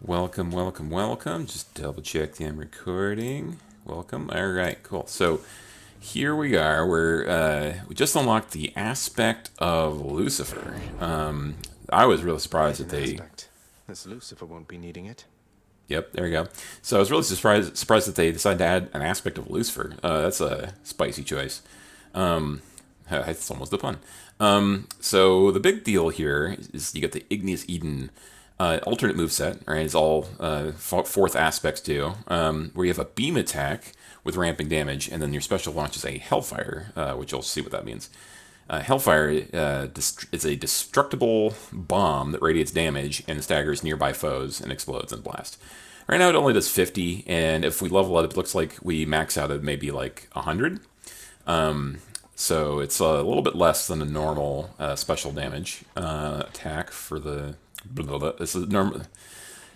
Welcome, welcome, welcome. Just double check that I'm recording. Welcome. All right, cool. So here we are. We just unlocked the aspect of Lucifer. I was really surprised that they. Aspect. This Lucifer won't be needing it. Yep, there we go. So I was really surprised that they decided to add an aspect of Lucifer. That's a spicy choice. It's almost a pun. So the big deal here is you get the Igneous Eden alternate moveset, right? It's all fourth aspects do, where you have a beam attack with ramping damage, and then your special launches a Hellfire, which you'll see what that means. Hellfire is a destructible bomb that radiates damage and staggers nearby foes and explodes in blast. Right now it only does 50, and if we level it, it looks like we max out at maybe like 100. So it's a little bit less than a normal special damage attack for the... This is normal.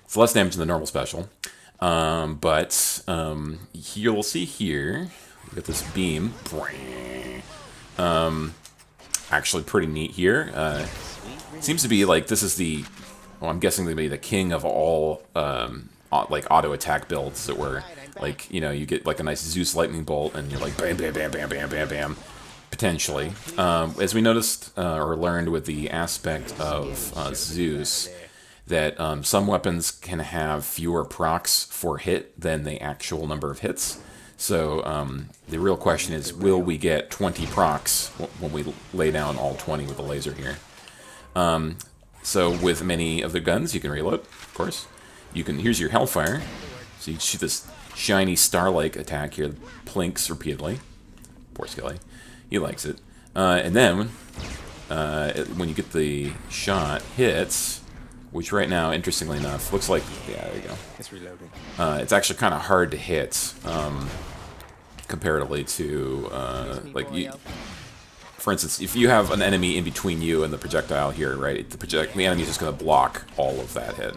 It's less damage than the normal special. But you'll see here, we got this beam. Actually pretty neat here. Seems to be like this is the, well, I'm guessing to be the king of all like auto attack builds that were like, you know, you get like a nice Zeus lightning bolt and you're like bam, bam, bam, bam, bam, bam, bam. Potentially. As we noticed or learned with the aspect of Zeus, that some weapons can have fewer procs for hit than the actual number of hits. So the real question is, will we get 20 procs when we lay down all 20 with the laser here? So with many of the guns, you can reload, of course. You can. Here's your Hellfire. So you shoot this shiny star-like attack here that plinks repeatedly. Poor Skelly. He likes it. And then, when you get the shot, hits, which right now, interestingly enough, looks like... Yeah, there you go. It's reloading. It's actually kind of hard to hit, comparatively to, like, for instance, if you have an enemy in between you and the projectile here, right, the enemy is just going to block all of that hit.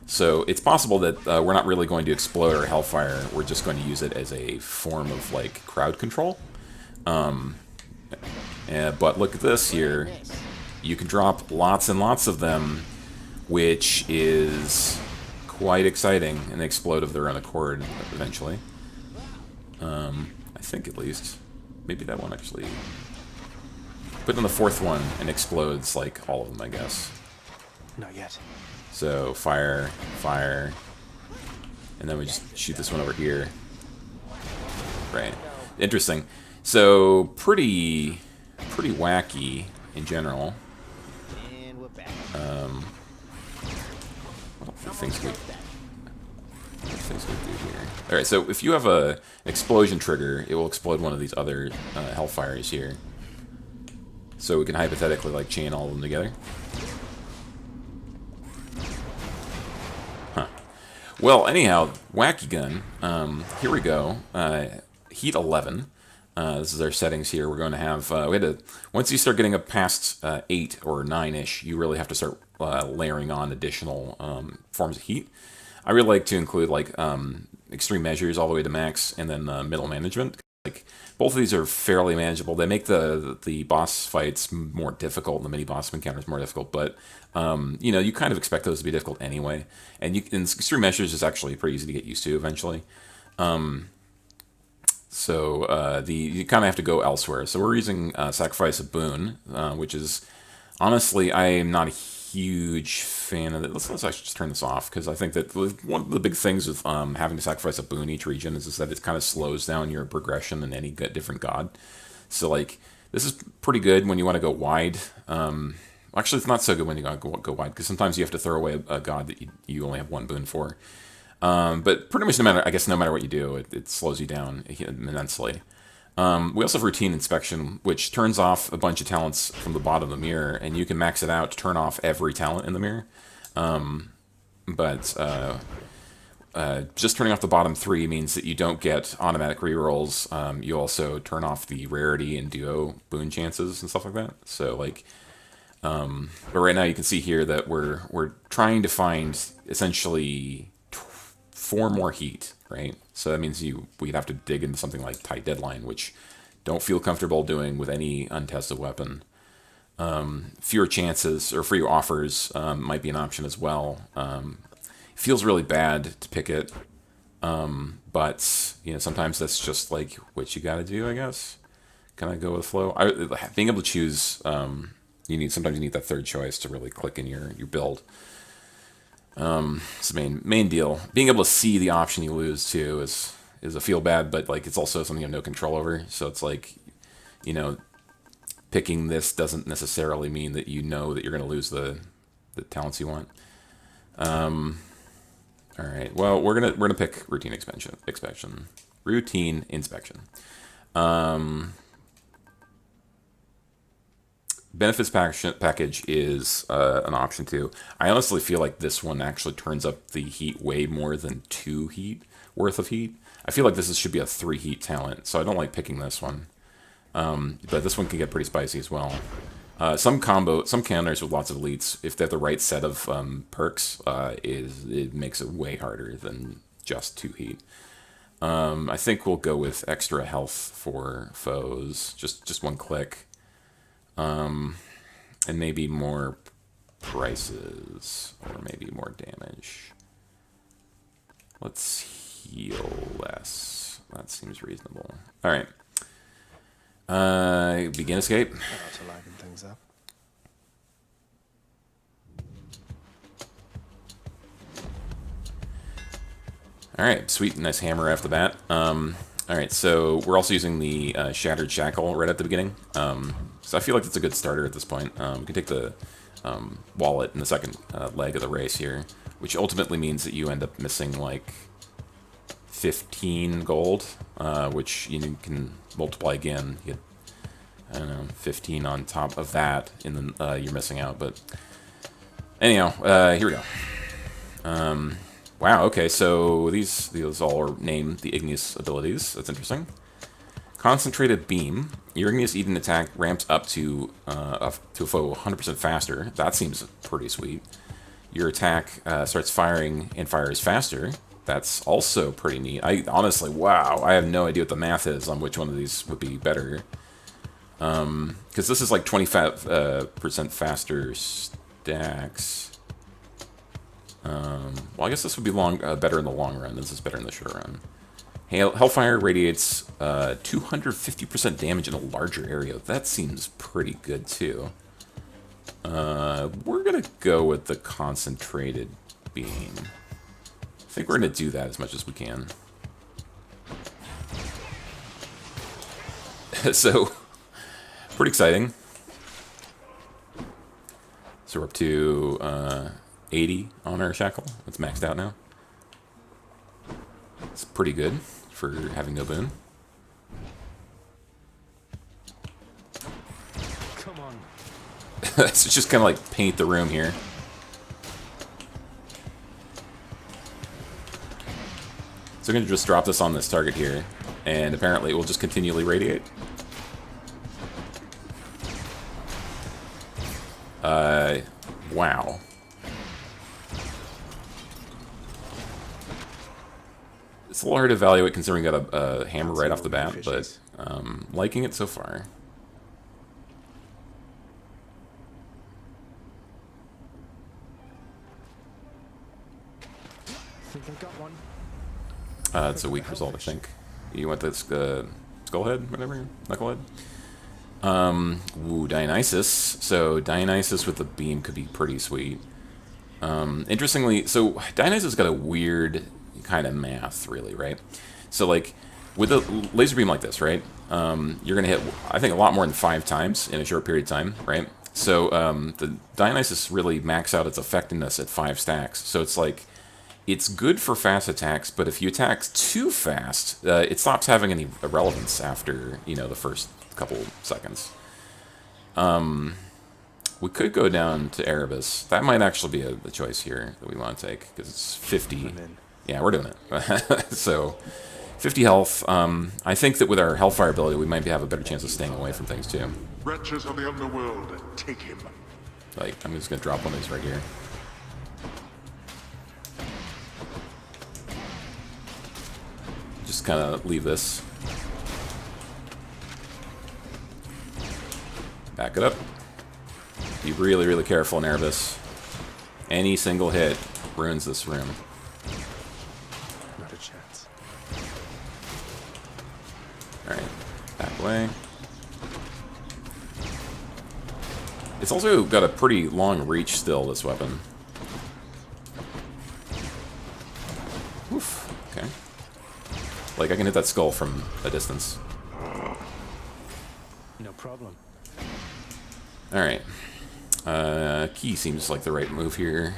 So it's possible that we're not really going to explode our Hellfire. We're just going to use it as a form of, like, crowd control. But look at this here. You can drop lots and lots of them, which is quite exciting, and they explode of their own accord eventually. I think at least. Maybe that one actually. Put in the fourth one and explodes like all of them, I guess. Not yet. So fire, fire, and then we just shoot this one over here. Right. Interesting. So pretty wacky in general. What things we do here? All right. So if you have an explosion trigger, it will explode one of these other Hellfires here. So we can hypothetically like chain all of them together. Huh. Well, anyhow, wacky gun. Here we go. Heat 11. This is our settings here. We're going to have, once you start getting up past 8 or 9-ish, you really have to start layering on additional forms of heat. I really like to include like extreme measures all the way to max, and then middle management. Like both of these are fairly manageable. They make the boss fights more difficult, and the mini boss encounters more difficult. But you know, you kind of expect those to be difficult anyway. And extreme measures is actually pretty easy to get used to eventually. So you kind of have to go elsewhere. So we're using Sacrifice of Boon, which is, honestly, I am not a huge fan of it. Let's actually just turn this off, because I think that one of the big things with having to sacrifice a boon each region is that it kind of slows down your progression in any different god. So like, this is pretty good when you want to go wide. Actually, it's not so good when you go wide, because sometimes you have to throw away a god that you only have one boon for. But pretty much no matter what you do, it slows you down immensely. We also have routine inspection, which turns off a bunch of talents from the bottom of the mirror, and you can max it out to turn off every talent in the mirror. Just turning off the bottom 3 means that you don't get automatic rerolls. You also turn off the rarity and duo boon chances and stuff like that. So like, but right now you can see here that we're trying to find essentially 4 more heat, right? So that means we'd have to dig into something like Tight Deadline, which don't feel comfortable doing with any untested weapon. Fewer chances or free offers might be an option as well. feels really bad to pick it, but you know, sometimes that's just like what you got to do, I guess. Kind of go with the flow. Being able to choose, sometimes you need that third choice to really click in your build. It's the main deal. Being able to see the option you lose too is a feel bad, but like it's also something you have no control over. So it's like, you know, picking this doesn't necessarily mean that you know that you're going to lose the talents you want. All right. Well, we're gonna pick routine inspection. Routine inspection. Benefits package is an option too. I honestly feel like this one actually turns up the heat way more than 2 heat worth of heat. I feel like this should be a 3 heat talent, so I don't like picking this one. But this one can get pretty spicy as well. Some counters with lots of elites, if they have the right set of perks, it makes it way harder than just 2 heat. I think we'll go with extra health for foes, just 1 click. And maybe more prices, or maybe more damage. Let's heal less. That seems reasonable. All right. Begin escape. That ought to liven things up. All right, sweet, nice hammer off the bat. All right, so we're also using the Shattered Shackle right at the beginning. So I feel like that's a good starter at this point. We can take the wallet in the second leg of the race here, which ultimately means that you end up missing like 15 gold, which you can multiply again. You get, I don't know, 15 on top of that, and then you're missing out. But anyhow, here we go. Wow, okay, so these all are named the Igneous abilities. That's interesting. Concentrated Beam. Your Igneous Eden attack ramps up to a foe 100% faster. That seems pretty sweet. Your attack starts firing and fires faster. That's also pretty neat. Honestly, wow, I have no idea what the math is on which one of these would be better. Because this is like 25% faster stacks. Well, I guess this would be better in the long run. This is better in the short run. Hellfire radiates 250% damage in a larger area. That seems pretty good, too. We're going to go with the Concentrated Beam. I think we're going to do that as much as we can. So, pretty exciting. So we're up to 80 on our shackle. It's maxed out now. It's pretty good for having no boon. Come on. So just kind of like paint the room here. So I'm going to just drop this on this target here, and apparently it will just continually radiate. Wow. It's a little hard to evaluate considering we got a hammer right off the bat, but liking it so far. Think I got one. It's a weak result, I think. You want this skullhead, whatever, knucklehead. Ooh, Dionysus. So Dionysus with the beam could be pretty sweet. Interestingly, so Dionysus got a weird kind of math, really, right? So like with a laser beam like this, right? You're gonna hit, I think, a lot more than 5 times in a short period of time, right? So the Dionysus really max out its effectiveness at 5 stacks. So it's like, it's good for fast attacks, but if you attack too fast, it stops having any relevance after, you know, the first couple seconds. We could go down to Erebus. That might actually be a choice here that we want to take, because it's 50. Yeah, we're doing it. So, 50 health. I think that with our Hellfire ability, we might have a better chance of staying away from things, too. Wretches of the underworld, take him. Like, I'm just going to drop one of these right here. Just kind of leave this. Back it up. Be really, really careful in Erebus. Any single hit ruins this room. Not a chance. Alright, back away. It's also got a pretty long reach still, this weapon. Oof, okay. Like, I can hit that skull from a distance. No problem. Alright. Key seems like the right move here.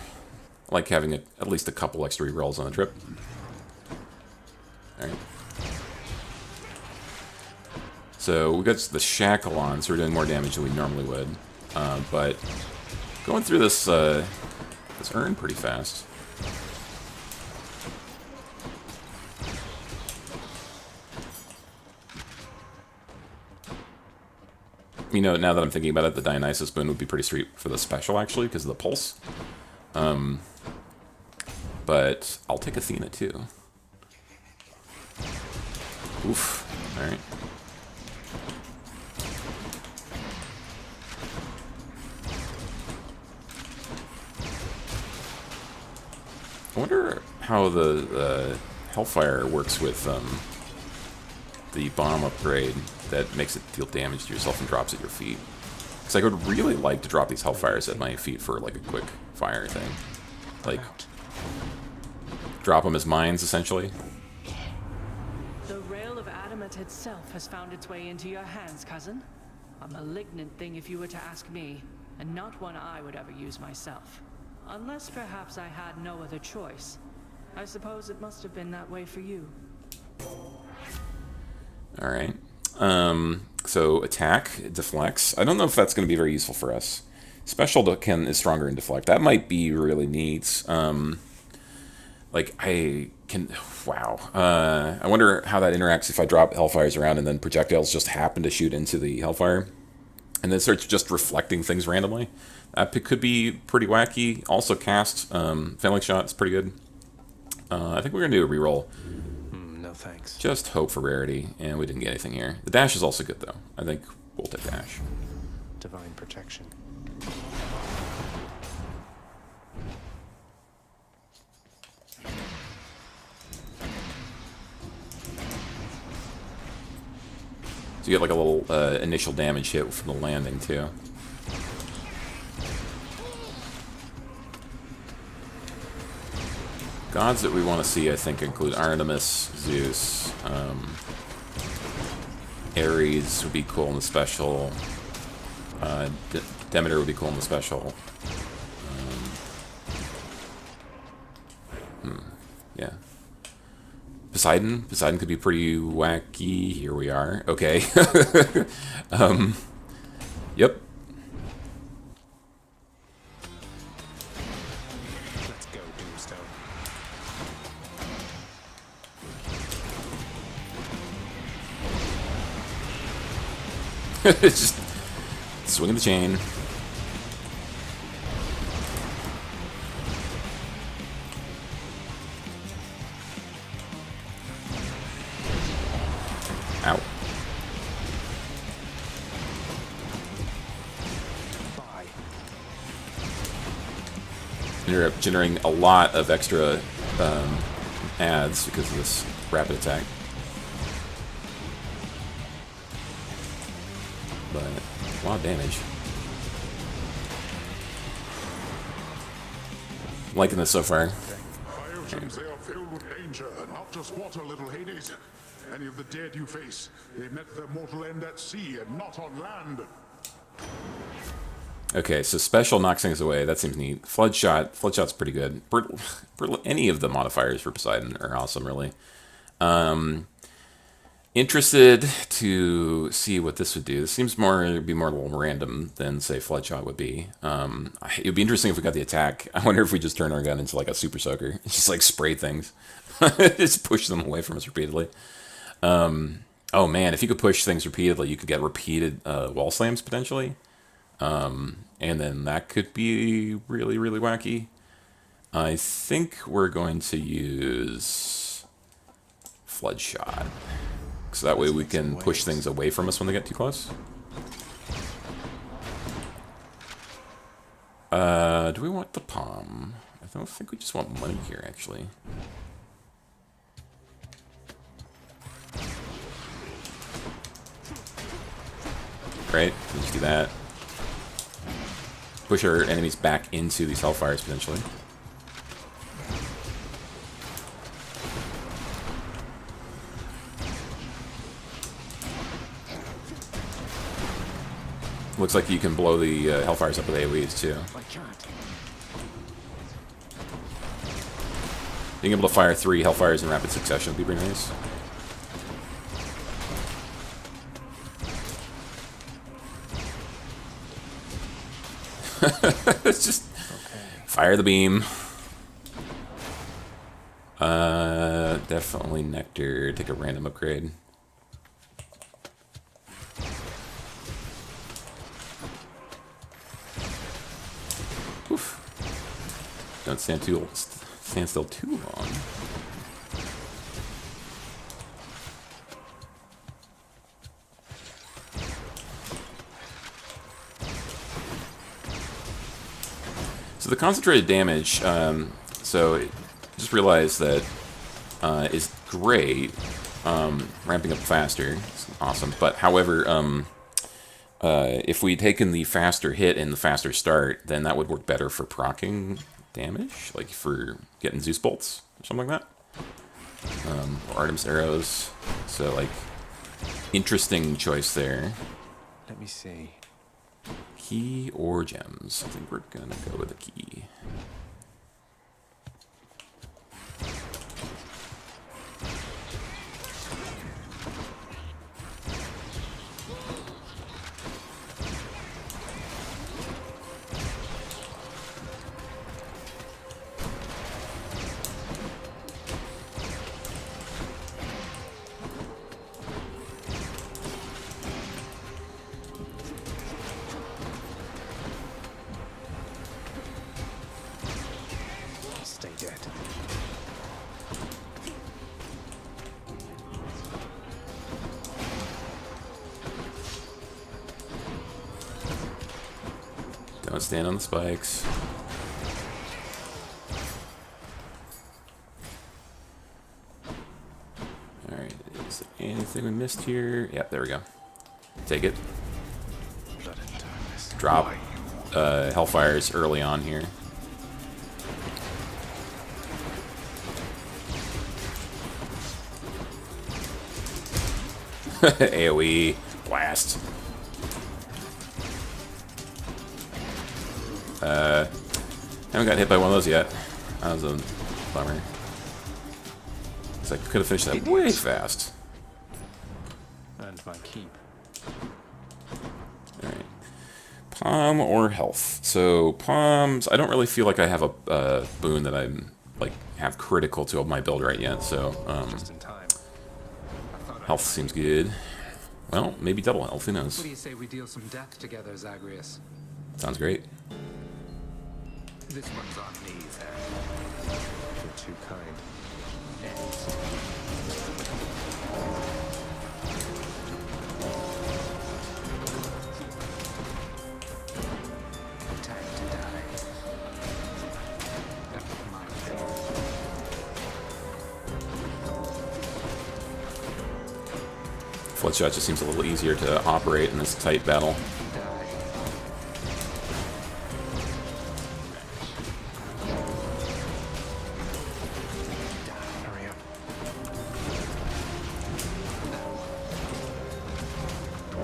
I like having at least a couple extra rerolls on the trip. Alright. So we got the shackle on, so we're doing more damage than we normally would. But going through this this urn pretty fast. You know, now that I'm thinking about it, the Dionysus boon would be pretty sweet for the special, actually, because of the pulse. But I'll take Athena, too. Oof. Alright. I wonder how the Hellfire works with the bomb upgrade that makes it deal damage to yourself and drops at your feet. Because I would really like to drop these Hellfires at my feet for like a quick fire thing. Like, drop them as mines, essentially. The rail of adamant itself has found its way into your hands, cousin. A malignant thing if you were to ask me, and not one I would ever use myself. Unless perhaps I had no other choice. I suppose it must have been that way for you. Alright. So attack, deflects. I don't know if that's going to be very useful for us. Special is stronger in deflect. That might be really neat. Like, I can... Wow. I wonder how that interacts if I drop Hellfires around and then projectiles just happen to shoot into the Hellfire. And then it starts just reflecting things randomly. That could be pretty wacky. Also cast, Failing Shot is pretty good. I think we're going to do a reroll. No thanks. Just hope for rarity, and we didn't get anything here. The dash is also good, though. I think we'll take dash. Divine protection. So you get like a little initial damage hit from the landing, too. Gods that we want to see, I think, include Artemis, Zeus, Ares would be cool in the special. Demeter would be cool in the special. Yeah. Poseidon could be pretty wacky. Here we are. Okay. Yep. Let's go, Doomstone. Just swinging the chain. Ow. Bye. You're generating a lot of extra ads because of this rapid attack. But a lot of damage. I'm liking this so far. By oceans, they are filled with danger, not just water, little Hades. Any of the dead you face, they met their mortal end at sea and not on land. Okay, so special knocks things away. That seems neat. Floodshot's pretty good. Any of the modifiers for Poseidon are awesome, really. Interested to see what this would do. This seems be more a little random than, say, Floodshot would be. It would be interesting if we got the attack. I wonder if we just turn our gun into like a super soaker. Just like spray things. Just push them away from us repeatedly. Oh man, if you could push things repeatedly, you could get repeated wall slams potentially. And then that could be really, really wacky. I think we're going to use Floodshot. So that way we can push things away from us when they get too close. Do we want the palm? I I don't think we just want money here, actually. Right, let's do that. Push our enemies back into these Hellfires, potentially. Looks like you can blow the Hellfires up with AoEs, too. Being able to fire 3 Hellfires in rapid succession would be pretty nice. It's just fire the beam. Definitely Nectar. Take a random upgrade. Oof. Don't stand still too long. So the concentrated damage, just realized that is great, ramping up faster, it's awesome, but however, if we'd taken the faster hit and the faster start, then that would work better for proccing damage, like for getting Zeus bolts, or something like that, or Artemis arrows, so like, interesting choice there. Let me see. Key or gems? I think we're gonna go with a key. Stay dead. Don't stand on the spikes. Alright, is there anything we missed here? Yep, there we go. Take it. Blood and darkness. Drop Hellfires early on here. AoE blast. Haven't got hit by one of those yet. That was a bummer. Cause I could have finished that way fast. And my keep. Alright. Palm or health? So palms, I don't really feel like I have a boon that I'm like have critical to my build right yet, so Just in time. health seems good. Well, maybe double health, who knows? What do you say we deal some death together, Zagreus? Sounds great. This one's on me, Zag. You're too kind. Time to die. That's my fate. Floodshot just seems a little easier to operate in this tight battle. Hurry up.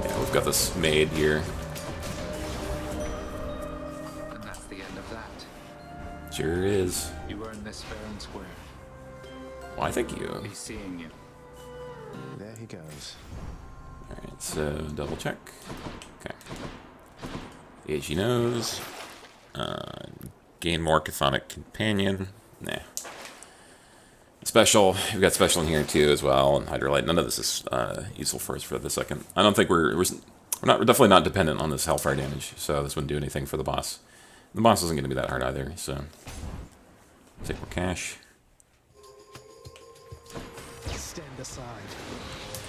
Yeah, we've got this maid here. And that's the end of that. Sure is. You earned this fair and square. Why, thank you. Be seeing you. There he goes. Alright, so double check. Okay. AG knows. Gain more Chthonic Companion. Nah. Special. We've got special in here too as well, and Hydrolite. None of this is useful for us for the second. I don't think we're definitely not dependent on this Hellfire damage, so this wouldn't do anything for the boss. The boss isn't going to be that hard either, so take more cash. Stand aside.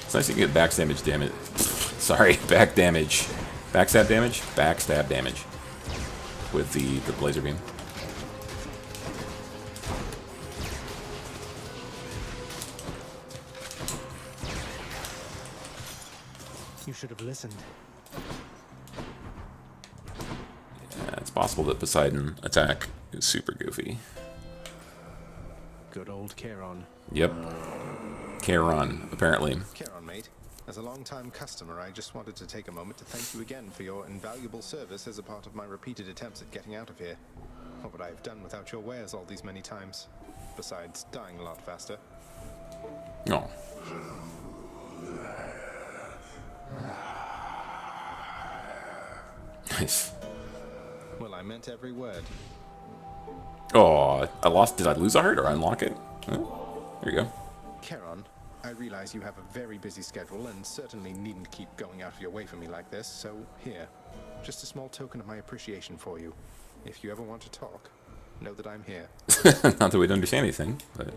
It's nice you can get backstab damage. Sorry, back damage. Backstab damage? Backstab damage. With the laser beam. You should have listened. Yeah, it's possible that Poseidon attack is super goofy. Good old Charon. Yep. Charon, apparently. Charon, mate. As a long-time customer, I just wanted to take a moment to thank you again for your invaluable service as a part of my repeated attempts at getting out of here. What would I have done without your wares all these many times? Besides dying a lot faster. Oh. Nice. Well, I meant every word. Oh, I lost. Did I lose a heart or unlock it? Oh, there you go. Charon, I realize you have a very busy schedule and certainly needn't keep going out of your way for me like this, so here. Just a small token of my appreciation for you. If you ever want to talk, know that I'm here. Not that we'd understand anything, but...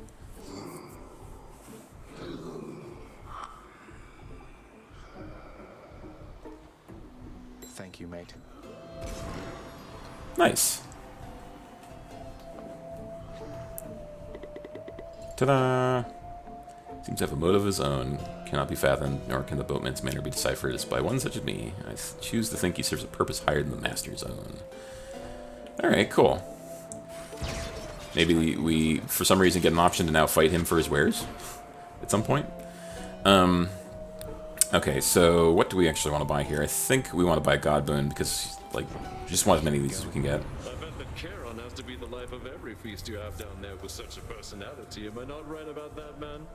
Thank you, mate. Nice. Ta-da! Seems to have a motive of his own. Cannot be fathomed, nor can the boatman's manner be deciphered as by one such as me. I choose to think he serves a purpose higher than the master's own. Alright, cool. Maybe we, for some reason, get an option to now fight him for his wares at some point. Okay, so what do we actually want to buy here? I think we want to buy a God Boon because, like, we just want as many of these as we can get. I bet that Charon has to be the life of every feast you have down there with such a personality. Am I not right about that, man?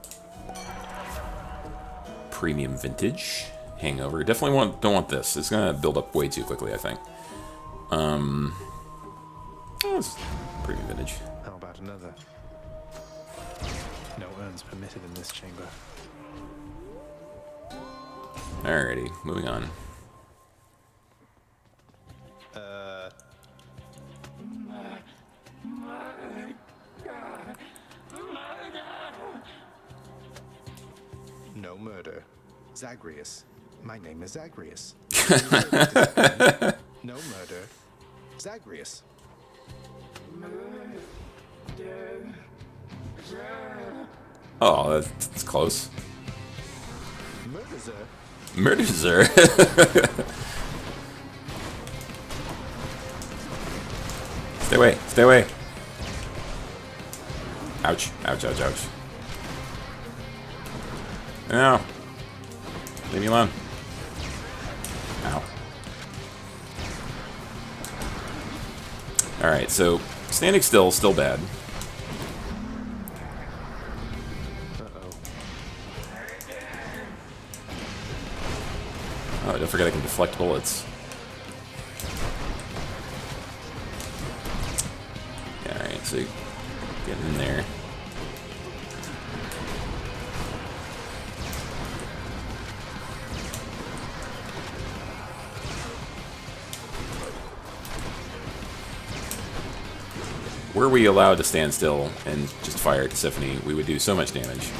Premium vintage. Hangover. Definitely don't want this. It's going to build up way too quickly, I think. Oh, it's premium vintage. How about another? No urns permitted in this chamber. Alrighty, moving on. No murder. Zagreus. My name is Zagreus. No murder. Zagreus. Oh, that's close. Murder. Murder. Stay away, stay away. Ouch, ouch, ouch, ouch. No. Leave me alone. Ow. Alright, so standing still bad. Oh, don't forget I can deflect bullets. Yeah, alright, so get in there. Were we allowed to stand still and just fire at Tisiphone, we would do so much damage.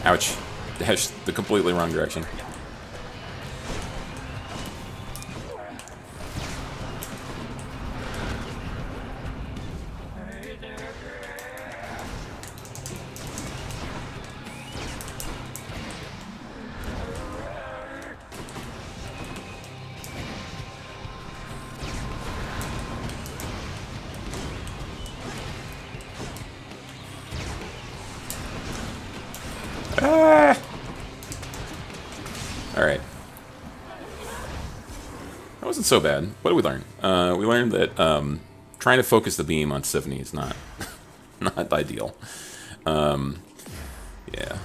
Ouch. Dashed the completely wrong direction. Alright. That wasn't so bad. What did we learn? We learned that trying to focus the beam on Tisiphone is not not ideal. Yeah.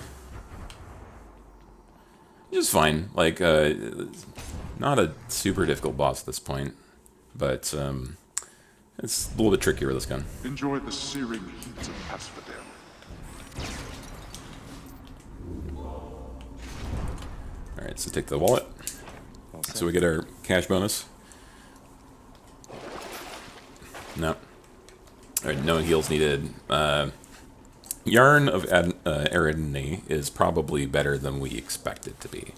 Just fine. Like, not a super difficult boss at this point, but it's a little bit trickier with this gun. Enjoy the searing heat of asphodel. Alright, so take the wallet. So we get our cash bonus. No. Alright, no heals needed. Yarn of Eridne is probably better than we expect it to be.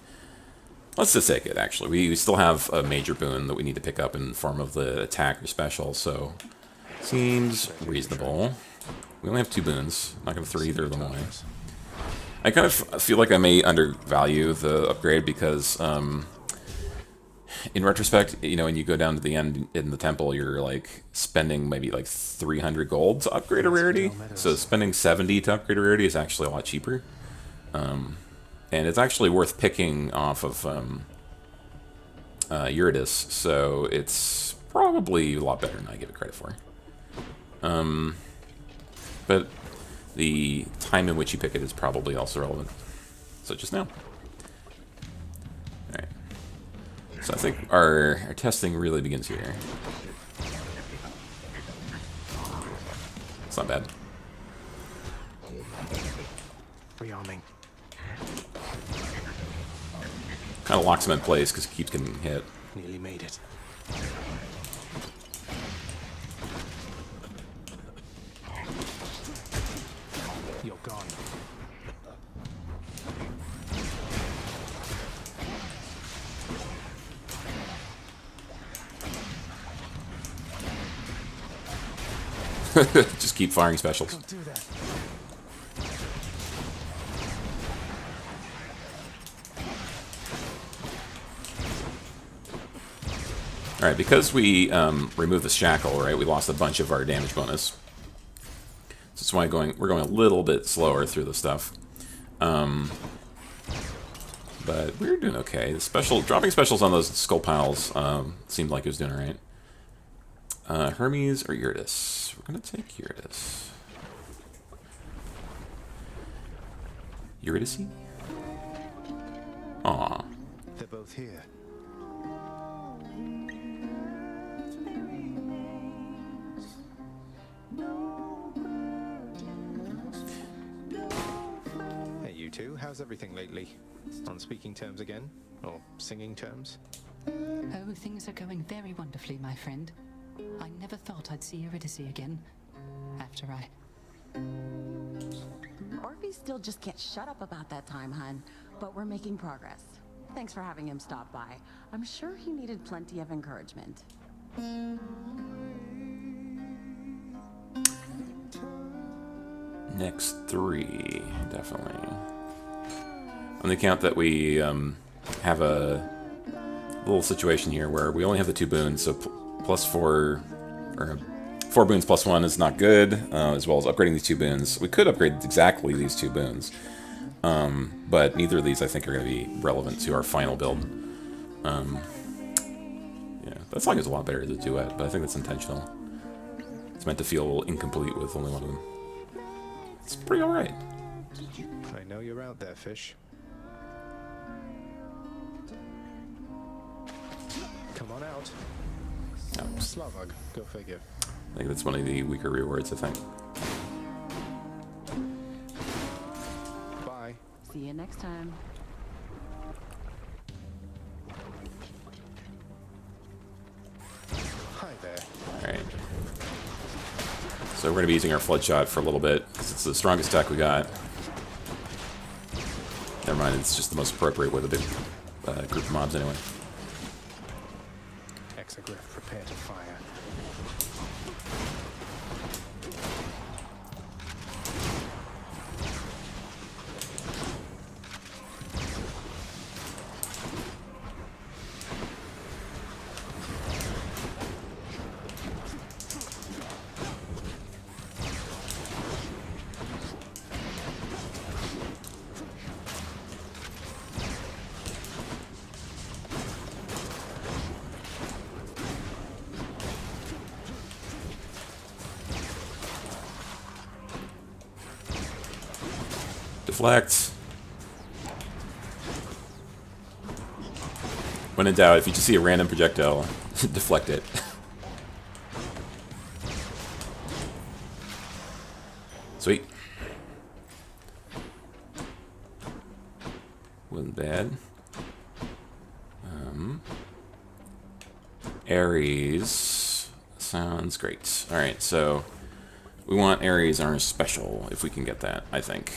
Let's just take it, actually. We still have a major boon that we need to pick up in the form of the attack or special, so seems reasonable. We only have 2 boons. I'm not going to throw either of them away. I kind of feel like I may undervalue the upgrade because, in retrospect, you know, when you go down to the end in the temple, you're, like, spending maybe, like, 300 gold to upgrade a rarity. So spending 70 to upgrade a rarity is actually a lot cheaper. And it's actually worth picking off of EREBUS, so it's probably a lot better than I give it credit for. But the time in which you pick it is probably also relevant. So just now. Alright. So I think our testing really begins here. It's not bad. Rearming. Kind of locks him in place because he keeps getting hit. Nearly made it. You're gone. Just keep firing specials. Don't do that. Alright, because we removed the shackle, right, we lost a bunch of our damage bonus. So that's why we're going a little bit slower through the stuff. But we're doing okay. The dropping specials on those skull piles seemed like it was doing alright. Hermes or EREBUS? We're going to take EREBUS. Eurydice? Aw. They're both here. Hey, you two. How's everything lately? On speaking terms again? Or singing terms? Oh, things are going very wonderfully, my friend. I never thought I'd see Eurydice again. After I... Orphe still just can't shut up about that time, hun. But we're making progress. Thanks for having him stop by. I'm sure he needed plenty of encouragement. Next 3, definitely. On the account that we have a little situation here where we only have the 2 boons, so +4, or 4 boons +1 is not good, as well as upgrading these 2 boons. We could upgrade exactly these 2 boons, but neither of these I think are going to be relevant to our final build. Yeah, that song is a lot better as a duet, but I think that's intentional. It's meant to feel a little incomplete with only one of them. It's pretty alright. I know you're out there, fish. Come on out. No. Slavog, go figure. I think that's one of the weaker rewards, I think. Bye. See you next time. Hi there. Alright. So we're going to be using our Flood Shot for a little bit, because it's the strongest attack we got. Never mind, it's just the most appropriate with a big group of mobs anyway. Exogryph, prepare to fire. Deflect. When in doubt, if you just see a random projectile, deflect it. Sweet. Wasn't bad. Ares sounds great. Alright, so we want Ares on our special, if we can get that, I think.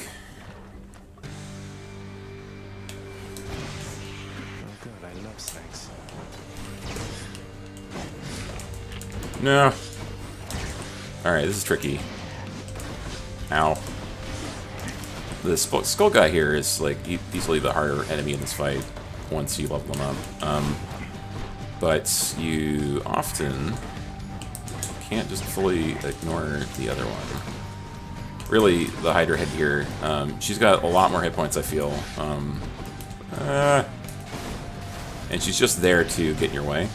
Oh, good. No. Alright, this is tricky. Ow. The skull guy here is like easily the harder enemy in this fight once you level them up. But you often can't just fully ignore the other one. Really, the Hydra head here, she's got a lot more hit points, I feel. And she's just there to get in your way.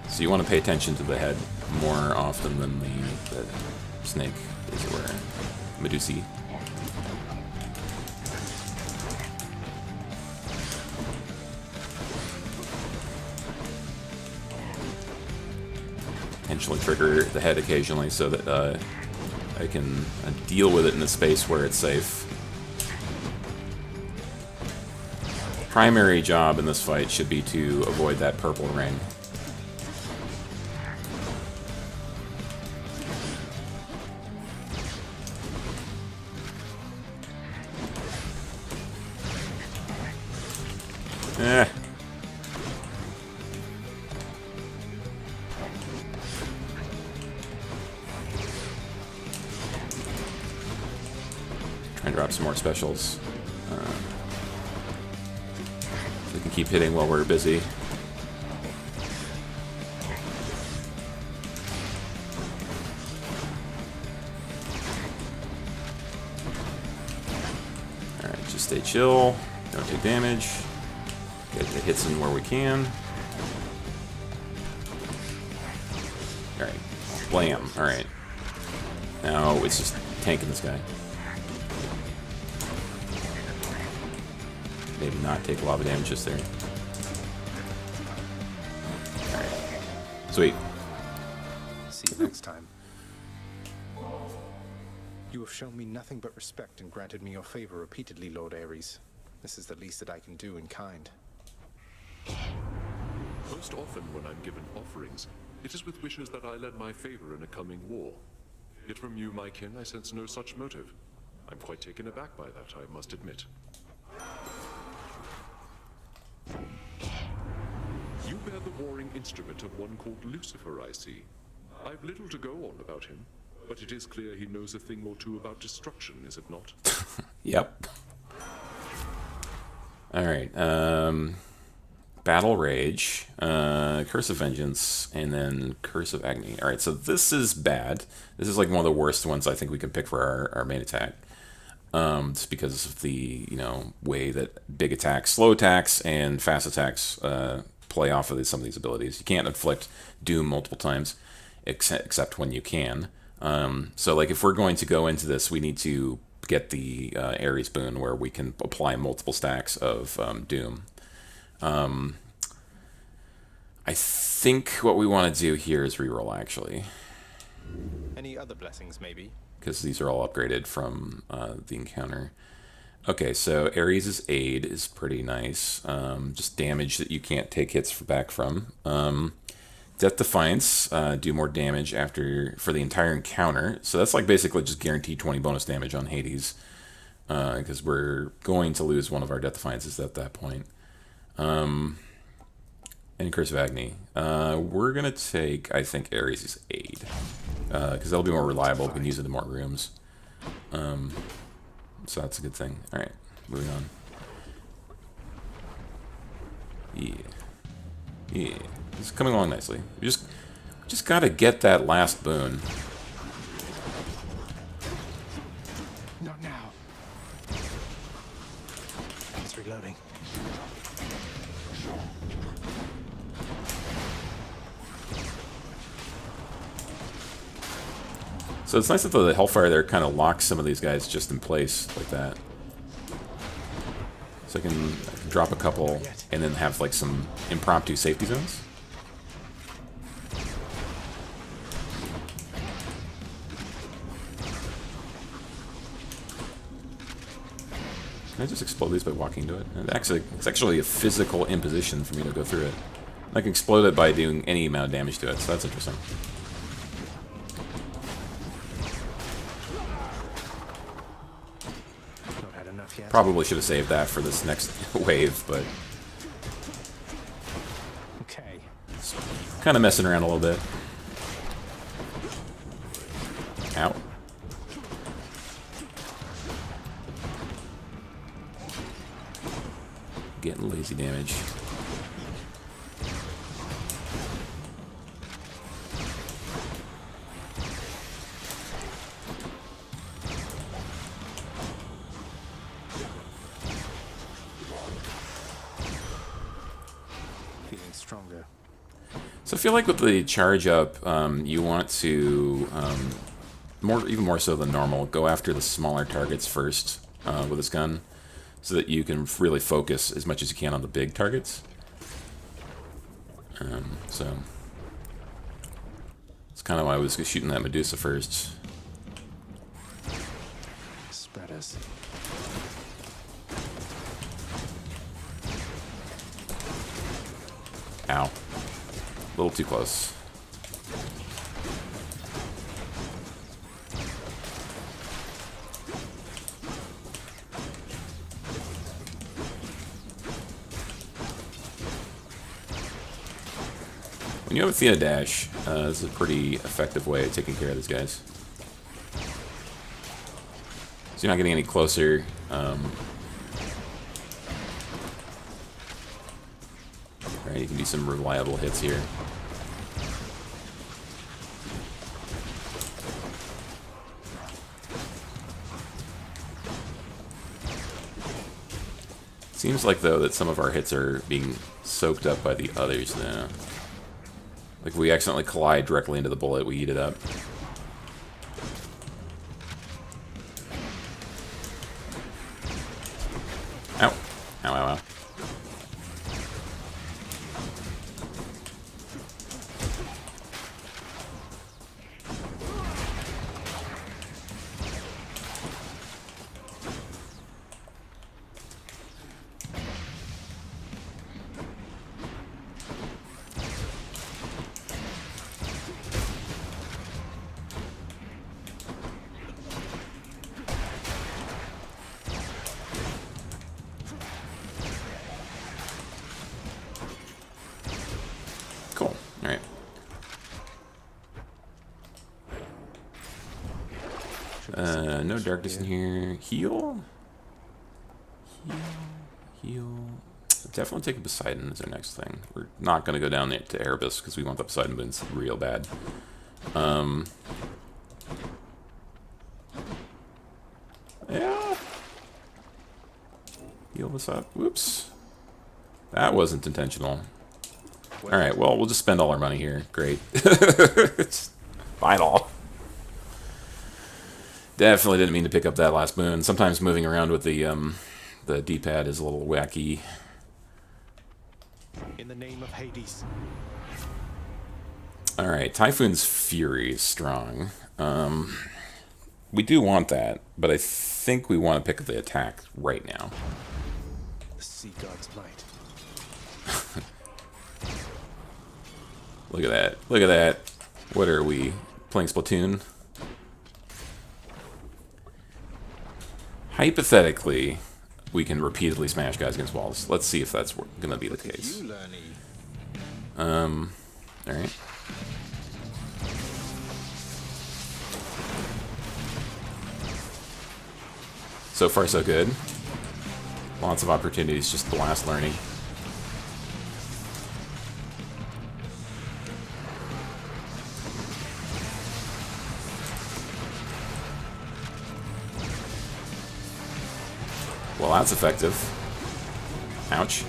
So you want to pay attention to the head more often than the snake, as it were. Medusi. Intentionally trigger the head occasionally so that I can deal with it in a space where it's safe. Primary job in this fight should be to avoid that purple ring. Eh. Try and drop some more specials. We can keep hitting while we're busy. Alright, just stay chill. Don't take damage. Get the hits in where we can. Alright. Blam. Alright. Now it's just tanking this guy. Maybe not take a lot of damage just there. Alright. Sweet. See you next time. You have shown me nothing but respect and granted me your favor repeatedly, Lord Ares. This is the least that I can do in kind. Most often when I'm given offerings, it is with wishes that I lend my favor in a coming war. Yet from you, my kin, I sense no such motive. I'm quite taken aback by that, I must admit. You bear the warring instrument of one called Lucifer, I see. I've little to go on about him, but it is clear he knows a thing or two about destruction, is it not? Yep. Alright, Battle Rage, Curse of Vengeance, and then Curse of Agony. Alright, so this is bad. This is like one of the worst ones I think we can pick for our main attack. Just because of the, way that big attacks, slow attacks, and fast attacks play off of some of these abilities. You can't inflict doom multiple times, except when you can. So, like, if we're going to go into this, we need to get the Ares boon where we can apply multiple stacks of doom. I think what we want to do here is reroll, actually. Any other blessings, maybe? Because these are all upgraded from the encounter. Okay, so Ares' aid is pretty nice. Just damage that you can't take hits back from. Death Defiance, do more damage for the entire encounter. So that's like basically just guaranteed 20 bonus damage on Hades. Because we're going to lose one of our Death Defiances at that point. And Curse of Agony. We're going to take, I think, Ares' aid. Because that'll be more reliable. We can use it in more rooms. So that's a good thing. Alright, moving on. Yeah. Yeah. It's coming along nicely. We just gotta get that last boon. Not now. It's reloading. So it's nice that the Hellfire there kind of locks some of these guys just in place like that. So I can drop a couple and then have like some impromptu safety zones. Can I just explode these by walking to it? It's actually a physical imposition for me to go through it. I can explode it by doing any amount of damage to it, so that's interesting. Probably should have saved that for this next wave, but okay. Kind of messing around a little bit. getting lazy damage. Feeling stronger. So I feel like with the charge up, you want to even more so than normal, go after the smaller targets first with this gun, so that you can really focus as much as you can on the big targets. So it's kind of why I was shooting that Medusa first. Spreaders. Ow. A little too close. When you have Athena Dash, this is a pretty effective way of taking care of these guys. So you're not getting any closer. Right, you can do some reliable hits here. Seems like, though, that some of our hits are being soaked up by the others now. Like, if we accidentally collide directly into the bullet, we eat it up. Ow. Ow, ow, ow. Cool. Alright. No darkness in here. Heal? Heal. Definitely take a Poseidon as our next thing. We're not going to go down there to Erebus because we want the Poseidon boots real bad. Yeah. Heal this up. Whoops. That wasn't intentional. Alright, well, we'll just spend all our money here. Great. Buy it all. Definitely didn't mean to pick up that last boon. Sometimes moving around with the D-pad is a little wacky. In the name of Hades. Alright, Typhoon's Fury is strong. We do want that, but I think we want to pick up the attack right now. The sea god's might. Look at that. Look at that. What are we? Playing Splatoon? Hypothetically, we can repeatedly smash guys against walls. Let's see if that's going to be the case. Alright. So far, so good. Lots of opportunities just to blast learning. Well, that's effective. Ouch.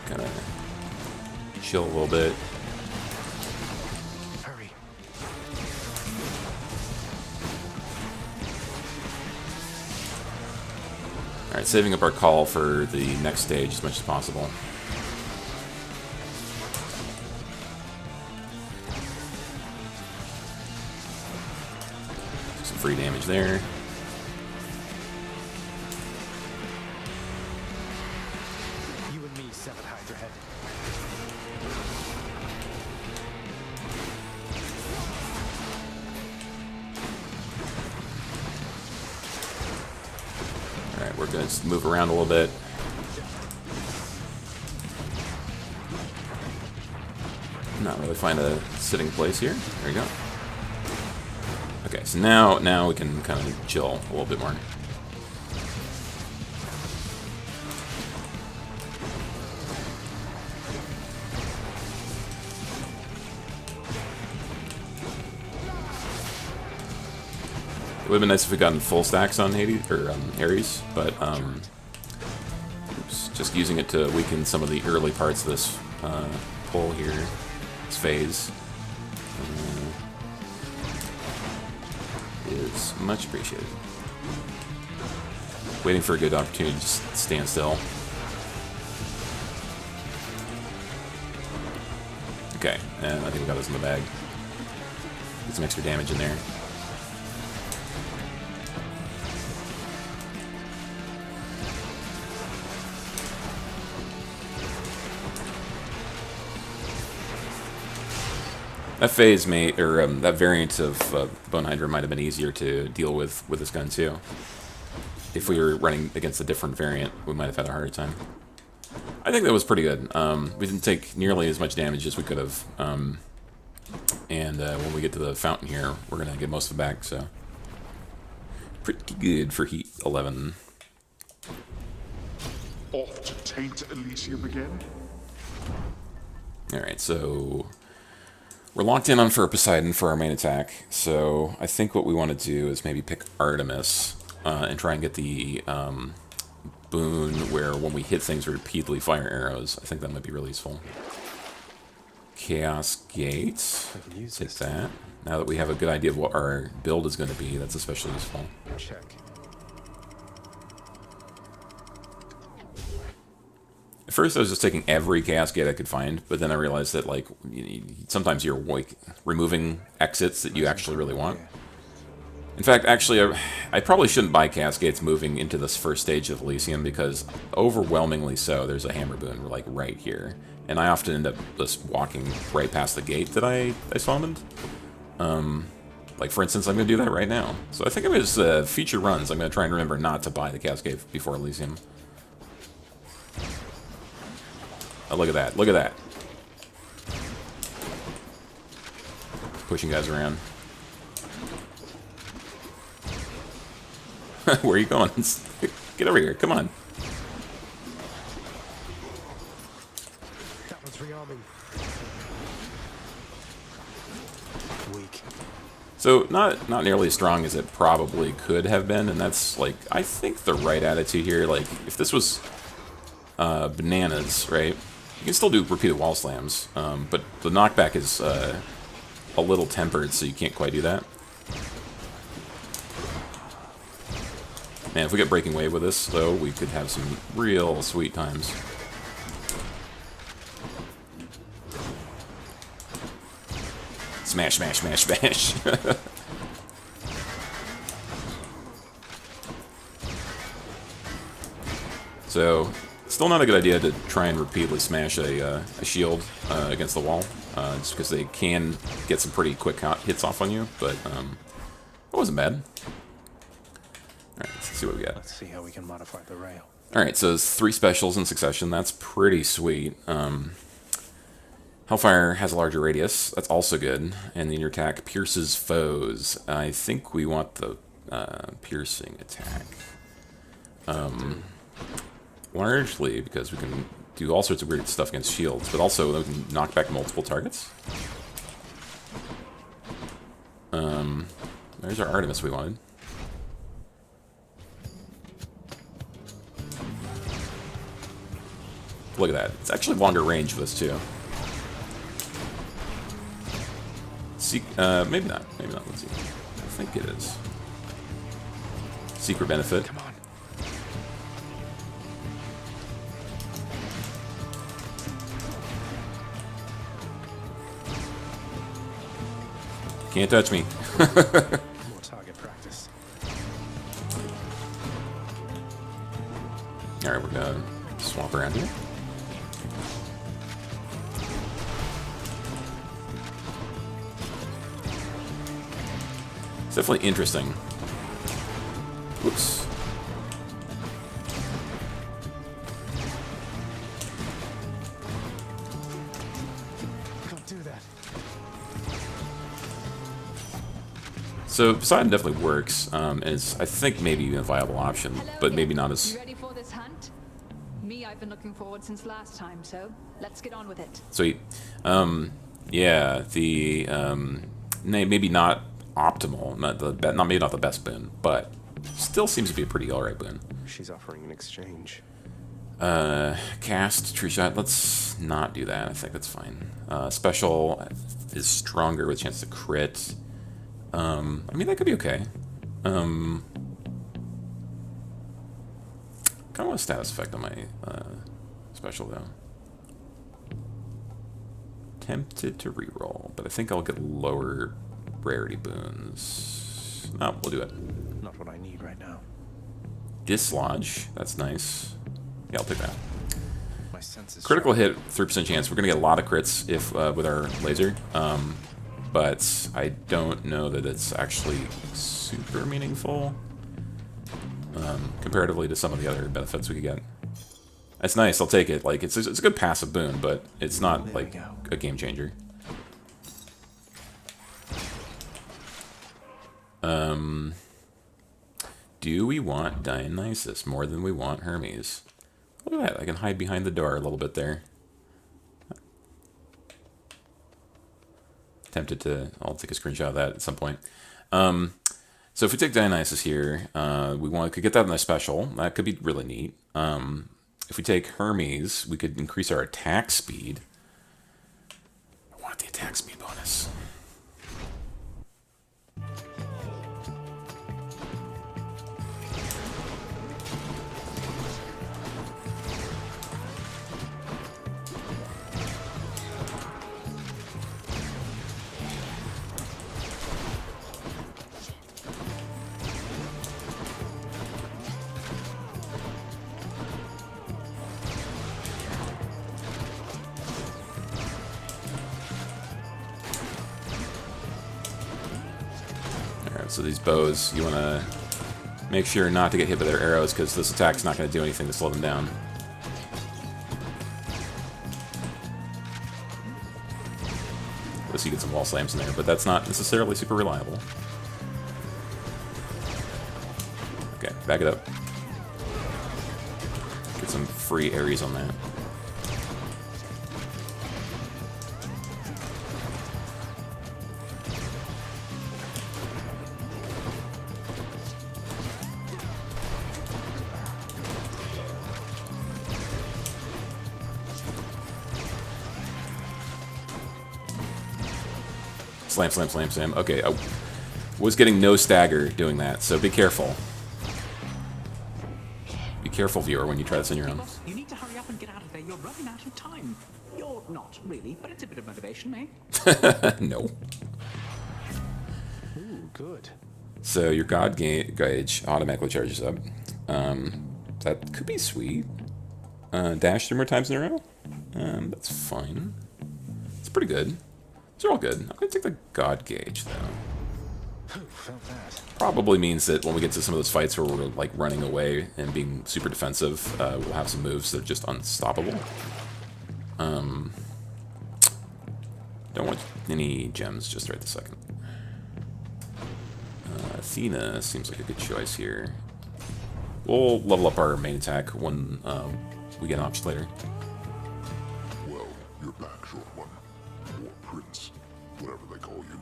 Okay, kind of chill a little bit. Hurry. Alright, saving up our call for the next stage as much as possible. Some free damage there. You and me, Seven Hydra Head. Alright, we're going to move around a little bit. not really find a sitting place here. There we go. Okay, so now we can kind of chill a little bit more. It would have been nice if we gotten full stacks on Hades or Ares, but oops, just using it to weaken some of the early parts of this pull here, this phase, is much appreciated. Waiting for a good opportunity to just stand still. Okay, and I think we got this in the bag. Get some extra damage in there. That phase that variant of Bone Hydra might have been easier to deal with this gun too. If we were running against a different variant, we might have had a harder time. I think that was pretty good. We didn't take nearly as much damage as we could have. And when we get to the fountain here, we're going to get most of it back, so... Pretty good for Heat 11. Off to taint Elysium again? Alright, so... We're locked in on for Poseidon for our main attack, so I think what we want to do is maybe pick Artemis and try and get the boon where when we hit things we repeatedly fire arrows. I think that might be really useful. Chaos Gate. Take that. Now that we have a good idea of what our build is going to be, that's especially useful. Check. At first I was just taking every Chaos Gate I could find, but then I realized that like sometimes you're like removing exits that you actually really want. In fact, actually, I probably shouldn't buy Chaos Gates moving into this first stage of Elysium because overwhelmingly so, there's a hammer boon like right here. And I often end up just walking right past the gate that I summoned. Like for instance, I'm going to do that right now. So I think of it as future runs, I'm going to try and remember not to buy the Chaos Gate before Elysium. Oh, look at that. Look at that. Pushing guys around. Where are you going? Get over here. Come on. That was rearming. Weak. So, not nearly as strong as it probably could have been, and that's, like, I think the right attitude here. Like, if this was bananas, right? You can still do repeated wall slams, but the knockback is a little tempered, so you can't quite do that. Man, if we get breaking wave with this, though, we could have some real sweet times. Smash, smash, smash, smash. So, still not a good idea to try and repeatedly smash a shield against the wall, just because they can get some pretty quick hits off on you, but it wasn't bad. Alright, let's see what we got. Let's see how we can modify the rail. Alright, so it's 3 specials in succession. That's pretty sweet. Hellfire has a larger radius. That's also good. And then your attack pierces foes. I think we want the piercing attack. Largely because we can do all sorts of weird stuff against shields, but also we can knock back multiple targets. There's our Artemis we wanted. Look at that. It's actually longer range for this too. Maybe not. Maybe not. Let's see. I think it is. Secret benefit. Come on. Can't touch me. More target practice. Alright, we're gonna swap around here. It's definitely interesting. Whoops. Don't do that. So Poseidon definitely works, and is I think maybe even a viable option, but maybe not as. You ready for this hunt? Me, I've been looking forward since last time, so let's get on with it. Sweet. Yeah, the maybe not optimal, maybe not the best boon, but still seems to be a pretty alright boon. She's offering an exchange. Cast tree shot. Let's not do that. I think that's fine. Special is stronger with a chance to crit. I mean, that could be okay. Kind of want a status effect on my special though. Tempted to reroll, but I think I'll get lower rarity boons. No, we'll do it. Not what I need right now. Dislodge. That's nice. Yeah, I'll take that. My senses. Critical hit, 3% chance. We're gonna get a lot of crits if with our laser, but I don't know that it's actually super meaningful comparatively to some of the other benefits we could get. That's nice. I'll take it. Like it's a good passive boon, but it's not like a game changer. Do we want Dionysus more than we want Hermes? Look at that. I can hide behind the door a little bit there. Tempted to... I'll take a screenshot of that at some point. So if we take Dionysus here, could get that in a special. That could be really neat. If we take Hermes, we could increase our attack speed. I want the attack speed bonus. So these bows, you want to make sure not to get hit by their arrows, because this attack's not going to do anything to slow them down. Unless you get some wall slams in there, but that's not necessarily super reliable. Okay, back it up. Get some free Ares on that. Slam, slam, slam, slam. Okay, I was getting no stagger doing that, so be careful. Be careful, viewer, when you try this on your own. Boss, you need to hurry up and get out of there. You're running out of time. You're not really, but it's a bit of motivation, eh? No. Ooh, good. So your God gauge automatically charges up. That could be sweet. Dash 3 more times in a row? That's fine. It's pretty good. These are all good. I'm going to take the God gauge, though. Felt that. Probably means that when we get to some of those fights where we're like running away and being super defensive, we'll have some moves that are just unstoppable. Don't want any gems just right this second. Athena seems like a good choice here. We'll level up our main attack when we get an option later. Well, you're back, short one. Or prince, whatever they call you.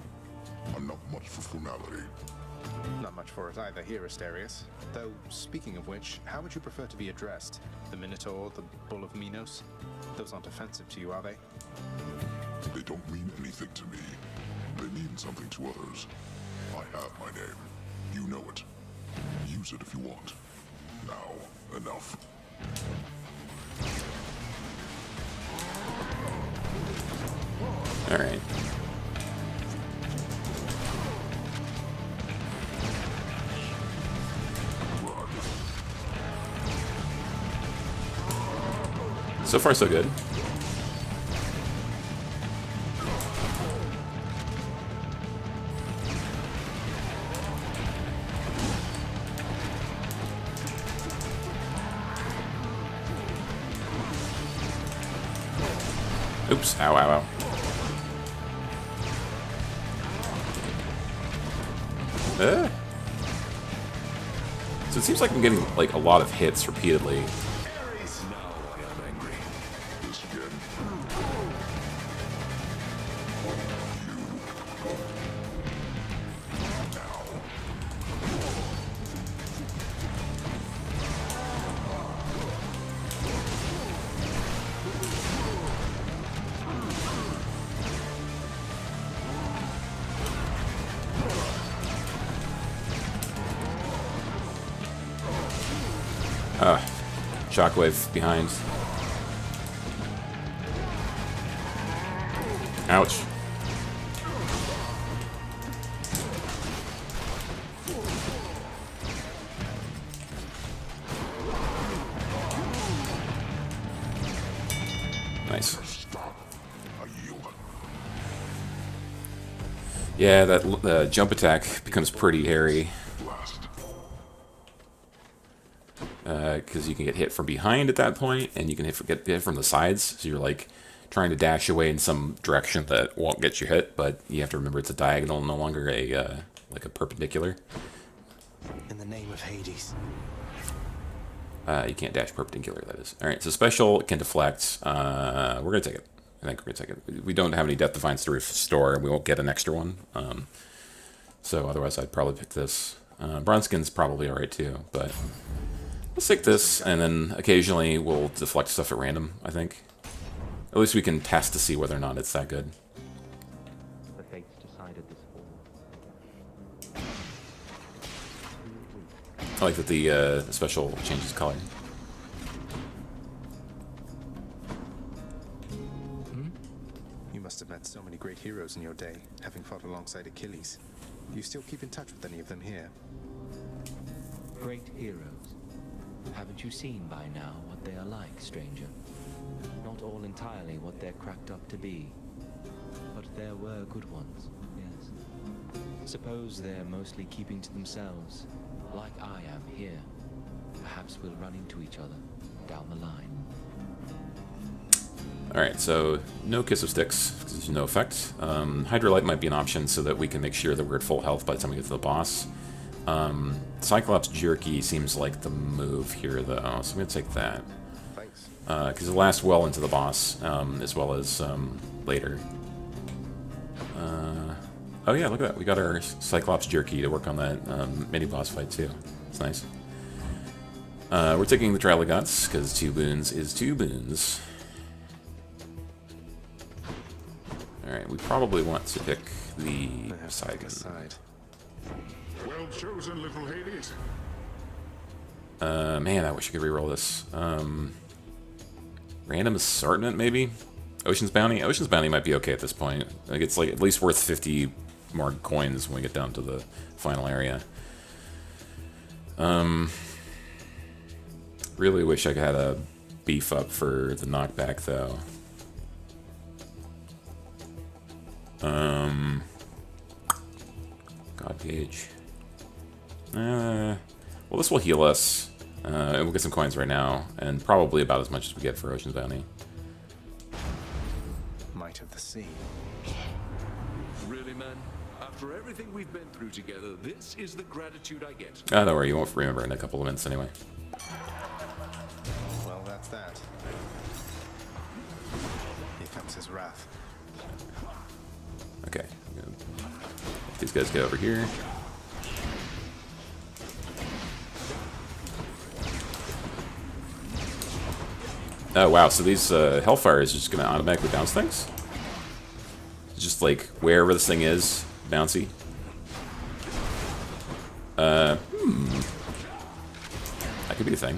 I'm not much for formality. Not much for it either here, Asterius. Though, speaking of which, how would you prefer to be addressed? The Minotaur, the Bull of Minos? Those aren't offensive to you, are they? They don't mean anything to me. They mean something to others. I have my name. You know it. Use it if you want. Now, enough. All right. So far, so good. Oops. Ow, ow, ow. So it seems like I'm getting like a lot of hits repeatedly. Now I am angry. This again. Shockwave behind. Ouch. Nice. Yeah, that jump attack becomes pretty hairy. Because you can get hit from behind at that point, and you can get hit from the sides. So you're like trying to dash away in some direction that won't get you hit, but you have to remember it's a diagonal, no longer a like a perpendicular. In the name of Hades. You can't dash perpendicular, that is. All right, so special can deflect. We're gonna take it. I think we're gonna take it. We don't have any Death Defiance to restore. We won't get an extra one. So otherwise, I'd probably pick this. Bronzekin's probably all right too, but. Let's take this, and then occasionally we'll deflect stuff at random, I think. At least we can test to see whether or not it's that good. The fates decided this fall. I like that the special changes color. You must have met so many great heroes in your day, having fought alongside Achilles. Do you still keep in touch with any of them here? Great heroes. Haven't you seen by now what they are like, stranger? Not all entirely what they're cracked up to be. But there were good ones, yes. Suppose they're mostly keeping to themselves, like I am here. Perhaps we'll run into each other down the line. Alright, so no Kiss of Sticks, because there's no effect. Hydrolite might be an option so that we can make sure that we're at full health by the time we get to the boss. Cyclops Jerky seems like the move here, though, so I'm going to take that. Thanks. Because it lasts well into the boss, as well as later. Oh yeah, look at that. We got our Cyclops Jerky to work on that mini-boss fight, too. It's nice. We're taking the Trial of Guts, because 2 boons is 2 boons. Alright, we probably want to pick the side. Well chosen, little Hades. Man, I wish I could reroll this. Random Assortment, maybe? Ocean's Bounty? Ocean's Bounty might be okay at this point. I think it's like at least worth 50 more coins when we get down to the final area. Really wish I had a beef up for the knockback, though. God Gauge. Well, this will heal us. And we'll get some coins right now, and probably about as much as we get for Ocean's Bounty. Might of the Sea. Really, man? After everything we've been through together, this is the gratitude I get. Oh, don't worry, you won't remember in a couple of minutes anyway. Well, that's that. Here comes his wrath. Okay. Let these guys get over here. Oh, wow, so these Hellfire is just going to automatically bounce things? It's just like, wherever this thing is, bouncy. That could be a thing.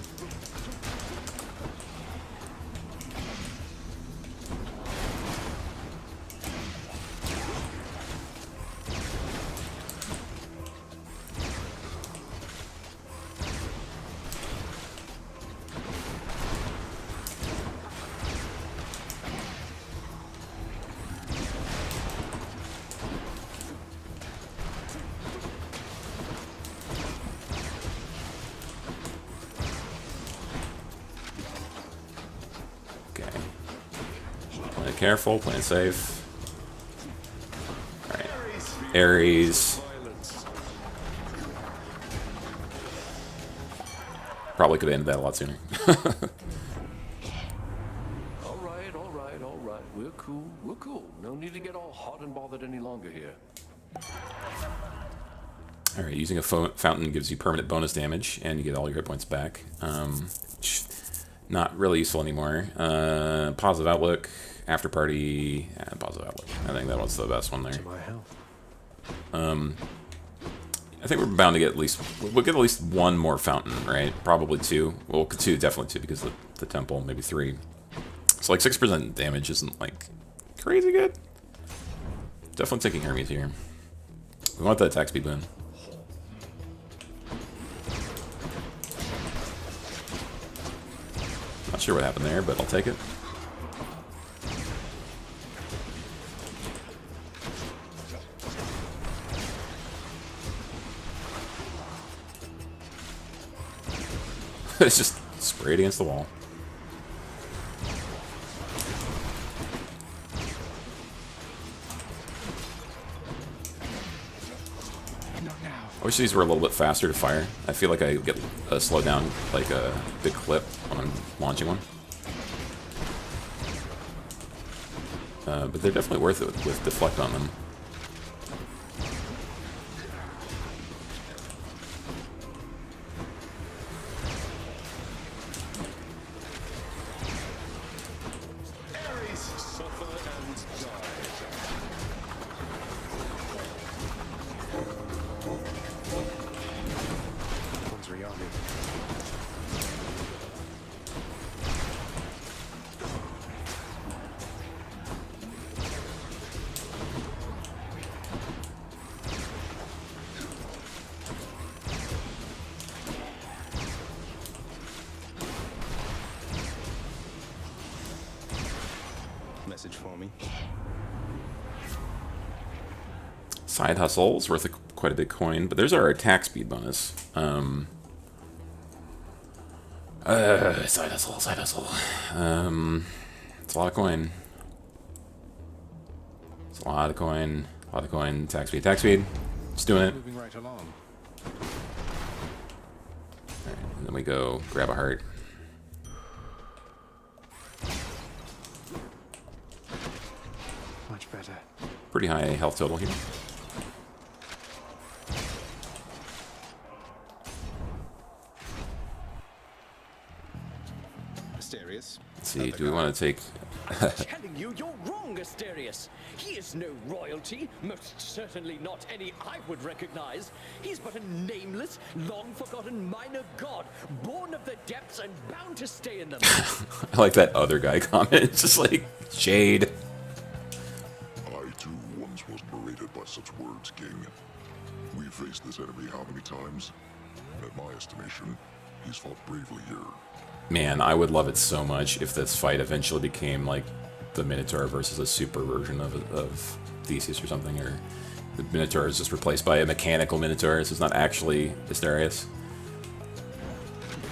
Careful, playing safe. Alright. Ares. Probably could have ended that a lot sooner. All right, all right, all right. We're cool. We're cool. No need to get all hot and bothered any longer here. Alright, using a fountain gives you permanent bonus damage, and you get all your hit points back. Not really useful anymore. Positive outlook, after party, and positive outlook. I think that was the best one there. I think we're bound to get we'll get at least one more fountain, right? Probably two. Well, two, definitely two, because of the temple, maybe three. So like 6% damage isn't like crazy good. Definitely taking Hermes here. We want that attack speed boon. Not sure what happened there, but I'll take it. It's just sprayed against the wall. I wish these were a little bit faster to fire. I feel like I get slowed down like a big clip when I'm launching one. But they're definitely worth it with deflect on them. Message for me. Side hustle is worth quite a big coin, but there's our attack speed bonus. Side hustle, side hustle. It's a lot of coin. It's a lot of coin. A lot of coin. Attack speed, attack speed. Just doing it. Moving right along. Alright, and then we go grab a heart. Much better. Pretty high health total here. Mysterious. Let's see, do we want to take... Telling you, you're wrong, Asterius. He is no royalty, most certainly not any I would recognize. He's but a nameless, long-forgotten minor god, born of the depths and bound to stay in them. I like that other guy comment. It's just like, shade. I too once was berated by such words, King. We've faced this enemy how many times? At my estimation, he's fought bravely here. Man, I would love it so much if this fight eventually became like the Minotaur versus a super version of Theseus or something, or the Minotaur is just replaced by a mechanical Minotaur, so it's not actually Asterius.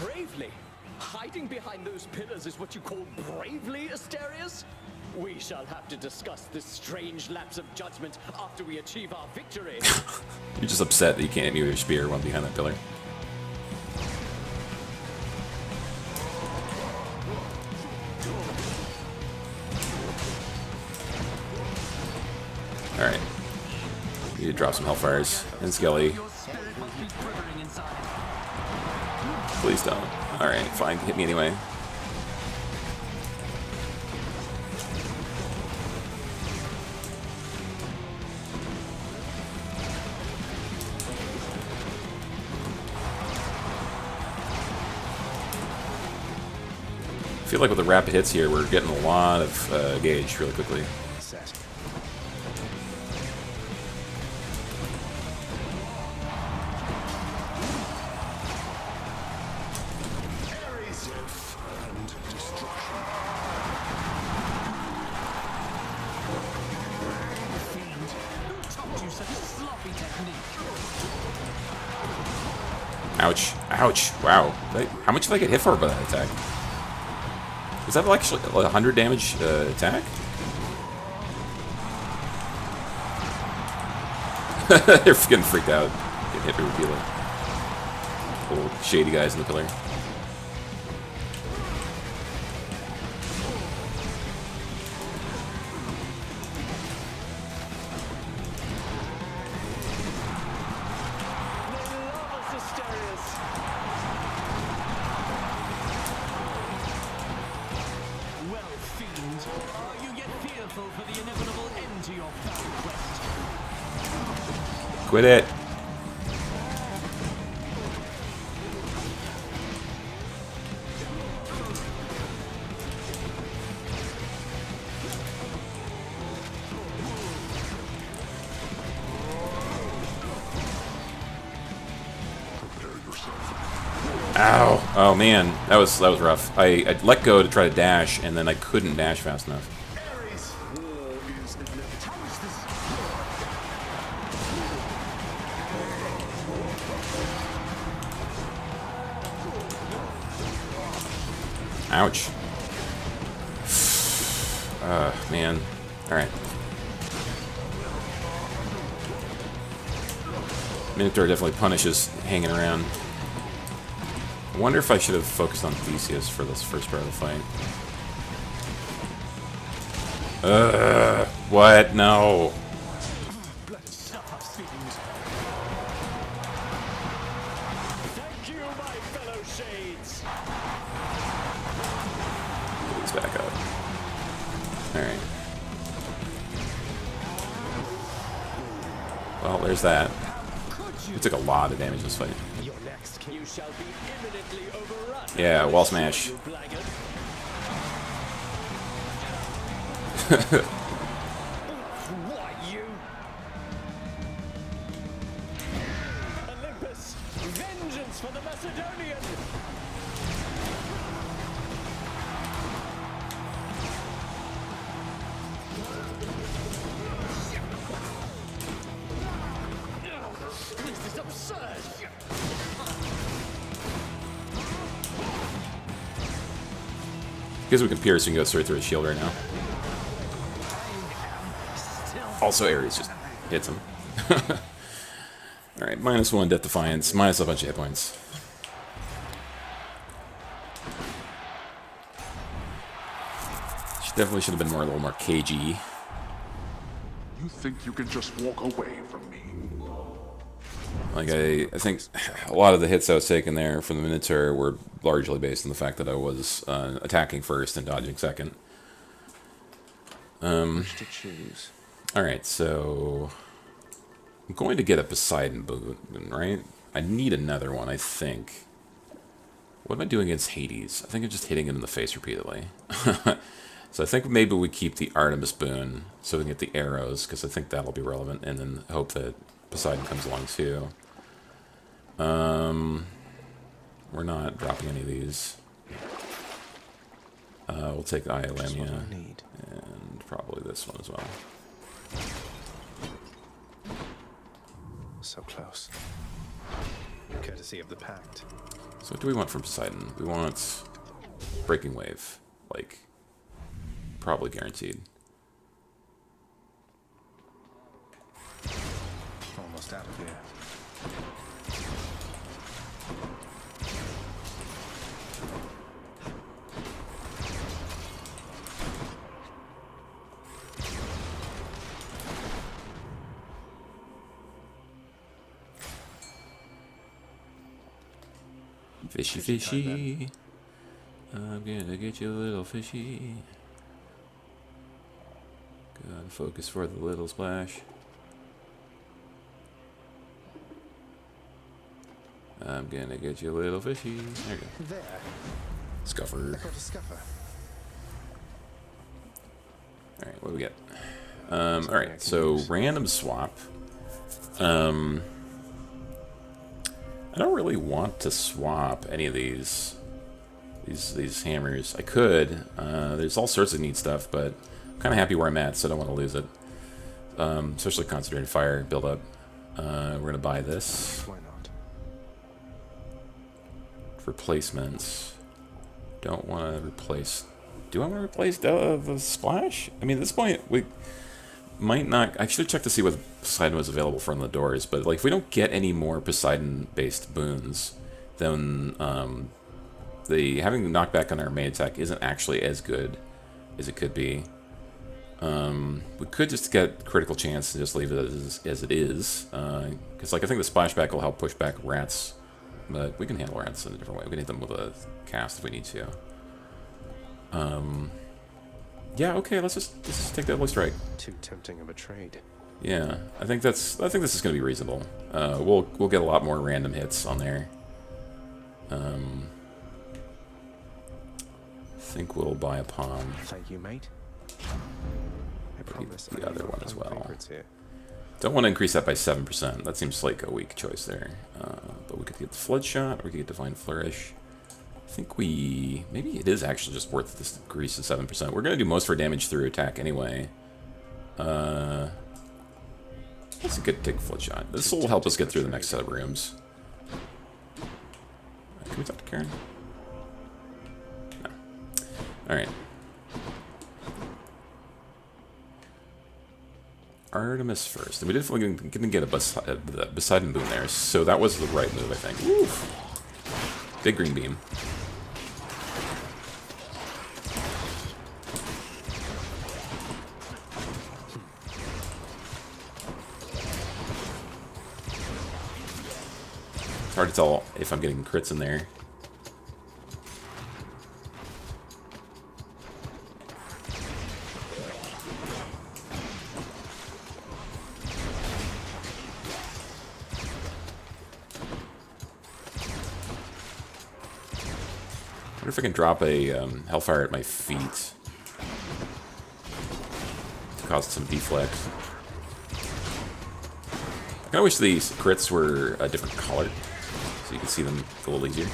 Bravely? Hiding behind those pillars is what you call bravely, Asterius? We shall have to discuss this strange lapse of judgment after we achieve our victory. You're just upset that you can't hit me with your spear one behind that pillar. Alright. Need to drop some Hellfires. And Skelly. Please don't. Alright, fine. Hit me anyway. I feel like with the rapid hits here, we're getting a lot of gauge really quickly. Ouch. Ouch. Wow. How much did I get hit for by that attack? Is that actually a 100 damage attack? They're getting freaked out. Getting hit repeatedly. Little shady guys in the pillar. Quit it. Ow! Oh man, that was rough. I let go to try to dash, and then I couldn't dash fast enough. Ouch. Man. Alright. Minotaur definitely punishes hanging around. I wonder if I should have focused on Theseus for this first part of the fight. What? No. Thank you, my fellow shades. Let's back up. Alright. Well, there's that. We took a lot of damage this fight. Your next you shall be imminently overrun. Yeah, wall smash. You blackguard. Why you? Olympus, vengeance for the Macedonian. This is absurd. Because we can pierce, we can go straight through his shield right now. Also, Ares just hits him. Alright, -1 Death Defiance, minus a bunch of hit points. She definitely should have been a little more cagey. You think you can just walk away from me? Like, I think a lot of the hits I was taking there from the Minotaur were largely based on the fact that I was attacking first and dodging second. Which to choose? Alright, so I'm going to get a Poseidon boon, right? I need another one, I think. What am I doing against Hades? I think I'm just hitting him in the face repeatedly. So I think maybe we keep the Artemis boon so we can get the arrows, because I think that'll be relevant, and then hope that Poseidon comes along too. We're not dropping any of these. We'll take the Eye of Lamia, and probably this one as well. So close. Courtesy of the pact. So what do we want from Poseidon? We want Breaking Wave, like, probably guaranteed. Almost out of here. Fishy, fishy. I'm gonna get you a little fishy. Gotta focus for the little splash. I'm gonna get you a little fishy. There you go. There. Scuffer. I got a scuffer. Alright, what do we get? Alright, so random swap. I don't really want to swap any of these hammers. I could. There's all sorts of neat stuff, but I'm kind of happy where I'm at, so I don't want to lose it. Especially concentrated fire build-up. We're going to buy this. Why not? Replacements. Don't want to replace... Do I want to replace the splash? I mean, at this point, we might not... I should have checked to see what Poseidon was available from the doors, but like, if we don't get any more Poseidon-based boons, then having the knockback on our main attack isn't actually as good as it could be. We could just get critical chance and just leave it as it is, because like I think the splashback will help push back rats, but we can handle rats in a different way. We can hit them with a cast if we need to. Yeah, okay, let's just take that Deadly Strike. Too tempting of a trade. Yeah, I think this is going to be reasonable. We'll get a lot more random hits on there. I think we'll buy a palm. Thank you, mate. I promise The other one as well. Here. Don't want to increase that by 7%. That seems like a weak choice there. But we could get the Flood Shot, or we could get Divine Flourish. I think maybe it is actually just worth this increase to 7%. We're going to do most of our damage through attack anyway. Let's take Flood Shot. This will help us get through the next set of rooms. Can we talk to Karen? No. Alright. Artemis first. And we definitely didn't get a Poseidon Boom there, so that was the right move, I think. Oof. Big green beam. It's hard to tell if I'm getting crits in there. I wonder if I can drop a Hellfire at my feet to cause some deflect. I kind of wish these crits were a different color, so you can see them a little easier.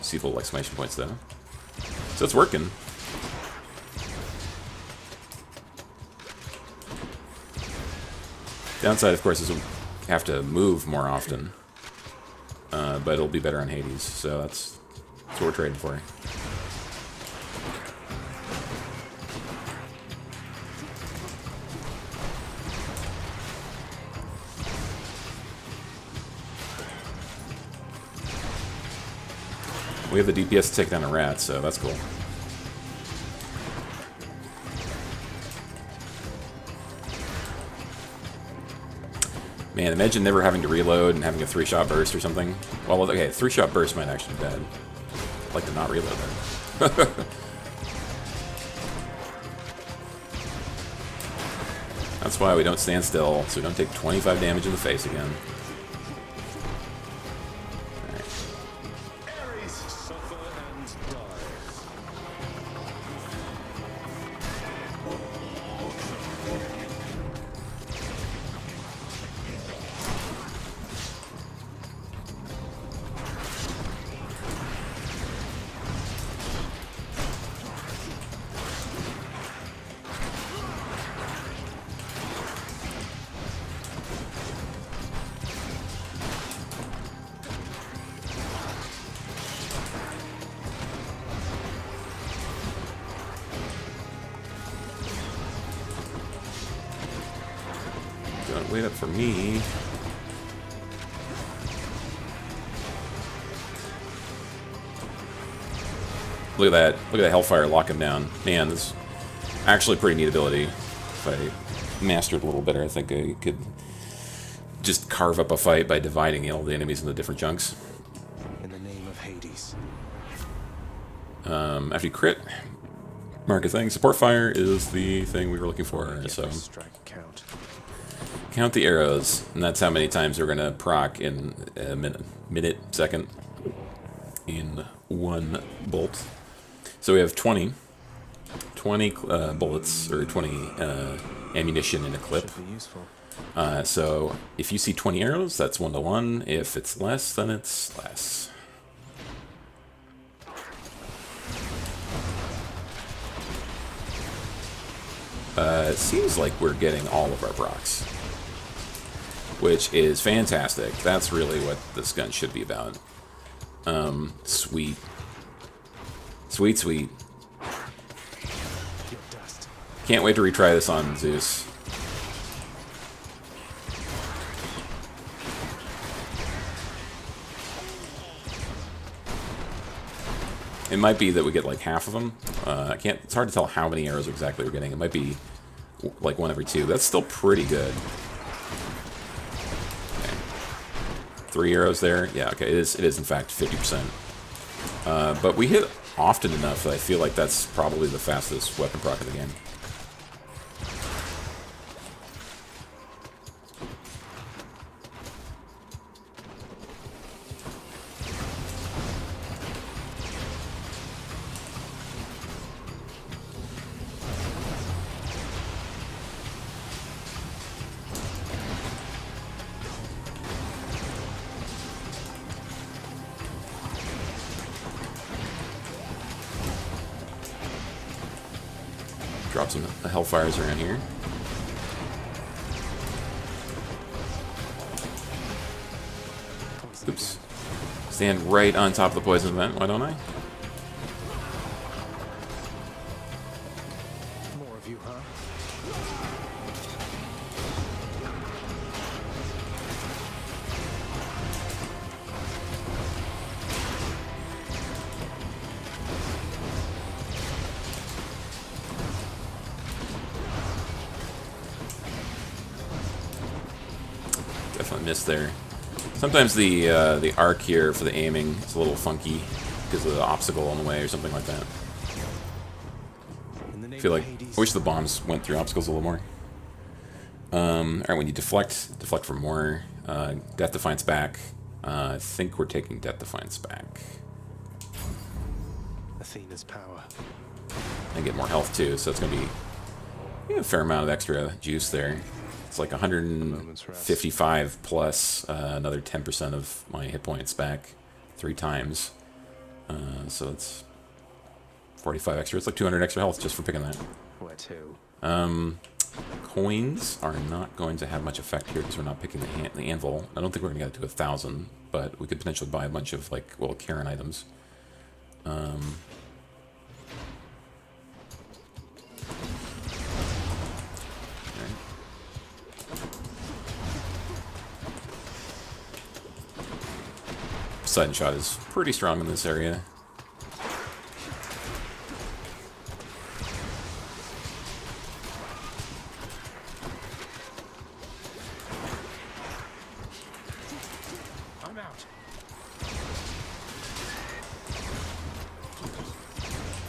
See the little exclamation points though. So it's working. Downside, of course, is we have to move more often, but it'll be better on Hades, so that's what we're trading for. We have the DPS to take down a rat, so that's cool. Man, imagine never having to reload and having a 3-shot burst or something. Well, okay, 3-shot burst might actually be bad. I'd like to not reload then. That's why we don't stand still, so we don't take 25 damage in the face again. Don't wait up for me. Look at that. Look at that Hellfire lock him down. Man, this is actually a pretty neat ability. If I mastered a little better, I think I could just carve up a fight by dividing all the enemies into different chunks. In the name of Hades. After you crit, mark a thing. Support fire is the thing we were looking for. So count the arrows, and that's how many times we're gonna proc in a minute, second, in one bolt. So we have 20 bullets, or 20 ammunition in a clip. So if you see 20 arrows, that's 1-to-1. If it's less, then it's less. It seems like we're getting all of our procs, which is fantastic. That's really what this gun should be about. Sweet. Sweet, sweet. Can't wait to retry this on Zeus. It might be that we get like half of them. It's hard to tell how many arrows exactly we're getting. It might be like 1 every 2. That's still pretty good. Okay. 3 arrows there. Yeah, okay. It is in fact 50%. But we hit often enough that I feel like that's probably the fastest weapon proc of the game. Drop some Hellfires around here. Oops. Stand right on top of the poison vent, why don't I? More of you, huh? Definitely missed there. Sometimes the arc here for the aiming is a little funky because of the obstacle on the way or something like that. I feel like I wish the bombs went through obstacles a little more. Alright, when you deflect for more. Death Defiance back. I think we're taking Death Defiance back. Athena's power. And get more health too, so it's going to be a fair amount of extra juice there. It's like 155 plus another 10% of my hit points back 3 times. So it's 45 extra. It's like 200 extra health just for picking that. Where to? Coins are not going to have much effect here because we're not picking the anvil. I don't think we're going to get it to 1,000, but we could potentially buy a bunch of, like, well, Karen items. Sudden shot is pretty strong in this area. I'm out.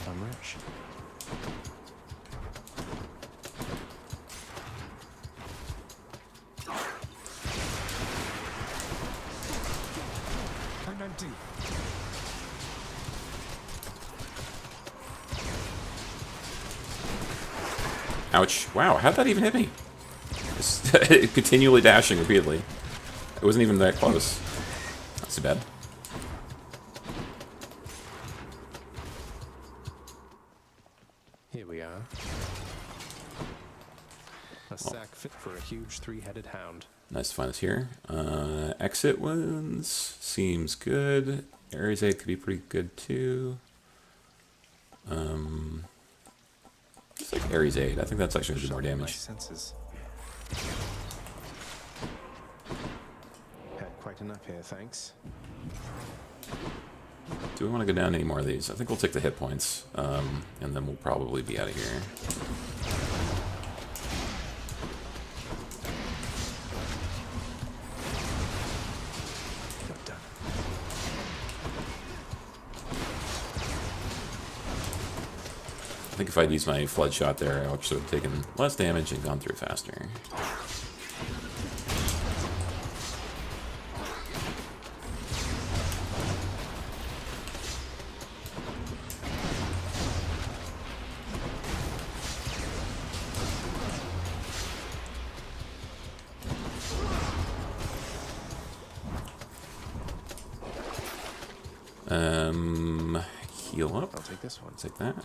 I'm rich. I'm empty. Ouch. Wow, how'd that even hit me? Just continually dashing repeatedly. It wasn't even that close. Not too bad. Here we are. A sack fit for a huge 3-headed hound. Nice to find this here. Exit wounds seems good. Ares 8 could be pretty good too. It's like Ares 8. I think that's actually going to do more damage. Senses. Had quite enough here, thanks. Do we want to go down any more of these? I think we'll take the hit points, and then we'll probably be out of here. I think if I'd used my flood shot there, I actually would have taken less damage and gone through faster. Heal up. I'll take this one. Take that.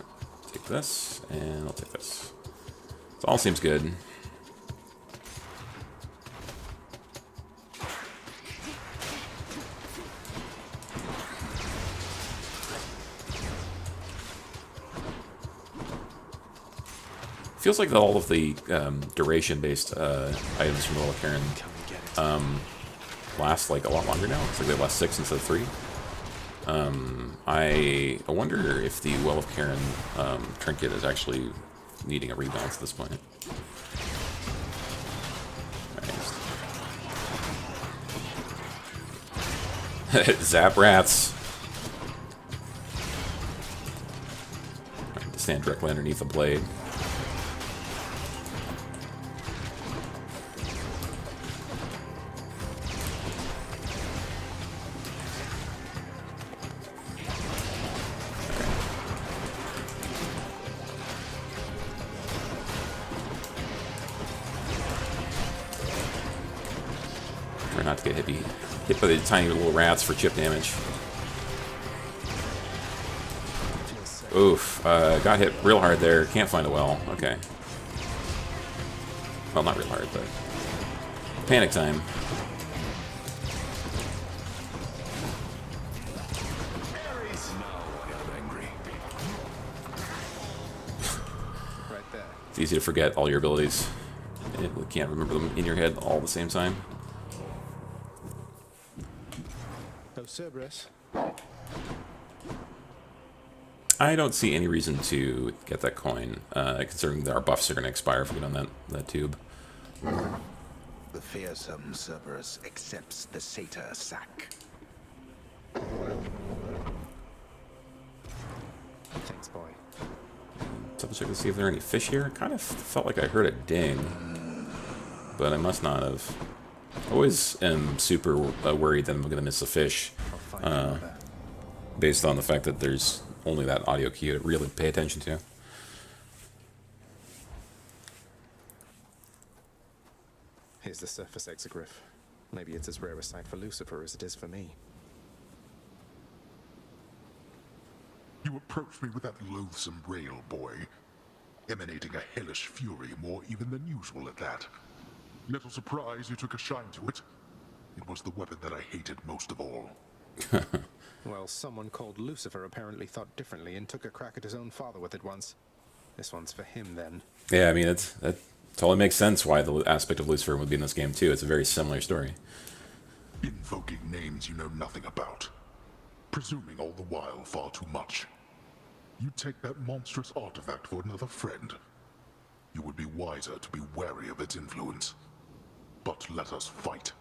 Take this, and I'll take this. So all seems good. Feels like all of the duration-based items from Well of Karen last like a lot longer now. It's like they last 6 instead of 3. I wonder if the Well of Karen trinket is actually needing a rebalance at this point. Right. Zap rats. Right, to stand directly underneath the blade. Not to get hit by the tiny little rats for chip damage. Feels safe. Oof. Got hit real hard there. Can't find a well. Okay. Well, not real hard, but... Panic time. It's easy to forget all your abilities. You can't remember them in your head all at the same time. Oh, Cerberus. I don't see any reason to get that coin, considering that our buffs are going to expire if we get on that tube. The fearsome Cerberus accepts the satyr sack. Thanks, boy. Double check to see if there are any fish here. Kind of felt like I heard a ding, but I must not have. Always am super worried that I'm going to miss a fish, based on the fact that there's only that audio cue to really pay attention to. Here's the surface exogryph. Maybe it's as rare a sight for Lucifer as it is for me. You approached me with that loathsome rail, boy, emanating a hellish fury more even than usual at that. Little surprise you took a shine to it. It was the weapon that I hated most of all. Well, someone called Lucifer apparently thought differently and took a crack at his own father with it once. This one's for him, then. Yeah, I mean, that totally makes sense why the aspect of Lucifer would be in this game, too. It's a very similar story. Invoking names you know nothing about. Presuming all the while far too much. You take that monstrous artifact for another friend. You would be wiser to be wary of its influence. But let us fight.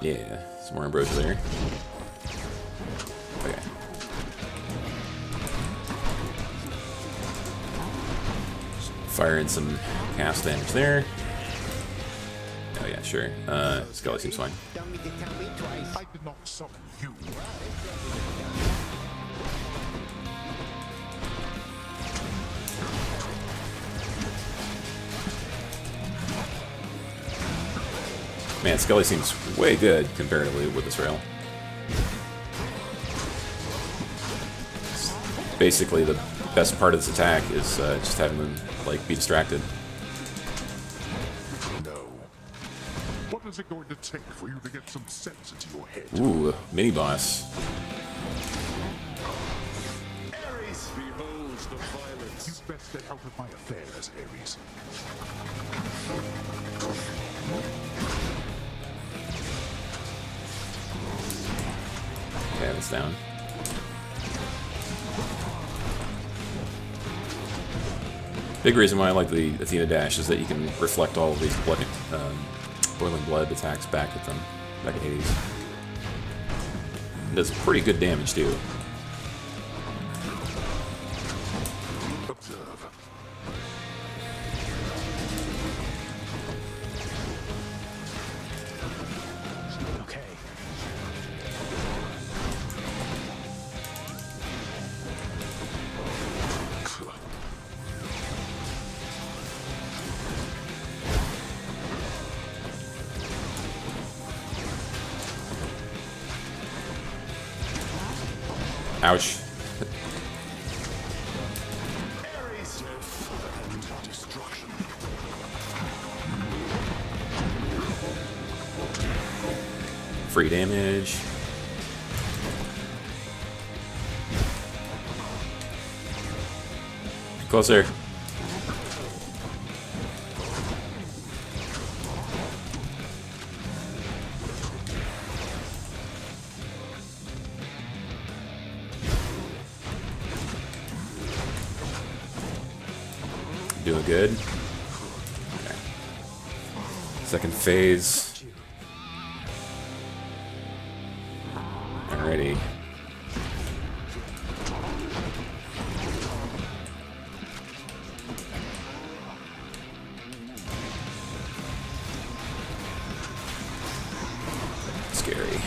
Yeah, some more ambrosia there. Okay. Fire in some cast damage there. Oh yeah, sure. Skelly seems fine. I did not summon you. Man, Skelly seems way good comparatively with this rail. Basically, the best part of this attack is just having them like be distracted. No. What is it going to take for you to get some sense into your head? Ooh, mini boss. Ares, behold the violence. You best stay out of my affairs, Ares. Okay, that's down. Big reason why I like the Athena dash is that you can reflect all of these boiling blood attacks back at them, back at Hades. It does pretty good damage too. Observe. Okay. Ouch. Free damage. Closer. Doing good. Okay. Second phase. Alrighty. Scary.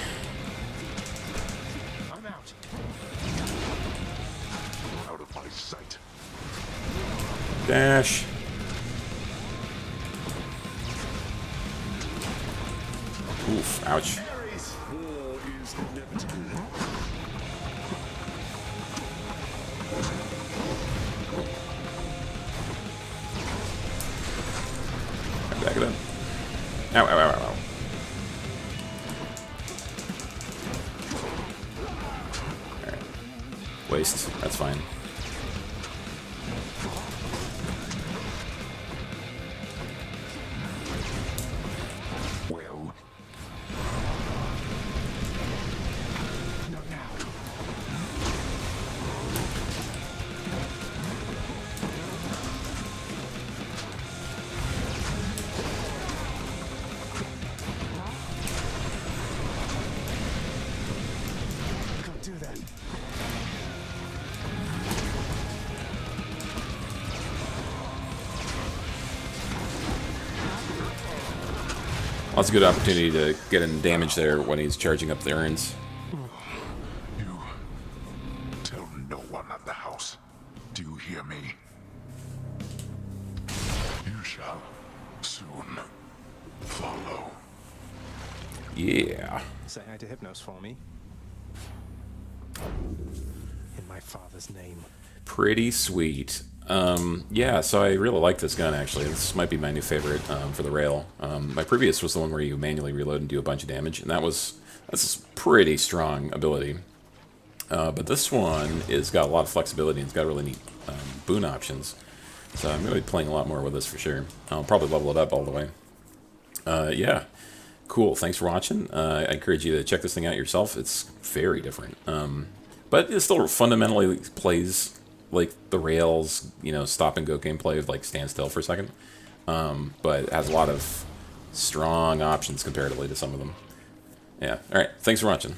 I'm out. Out of my sight. Dash. Oof, ouch. War is inevitable. Ow, ow, ow, ow, ow. Alright. Waste. That's fine. Well. Not now. Can't do that. That's a good opportunity to get in damage there when he's charging up the urns. You tell no one at the house. Do you hear me? You shall soon follow. Yeah. Say hi to Hypnos for me. In my father's name. Pretty sweet. Yeah, so I really like this gun, actually. This might be my new favorite for the rail. My previous was the one where you manually reload and do a bunch of damage, and that's a pretty strong ability. But this one is got a lot of flexibility, and it's got really neat boon options. So I'm going to be playing a lot more with this for sure. I'll probably level it up all the way. Yeah, cool. Thanks for watching. I encourage you to check this thing out yourself. It's very different. But it still fundamentally plays like the Rails, you know, stop and go gameplay of like stand still for a second. But it has a lot of strong options comparatively to some of them. Yeah. All right. Thanks for watching.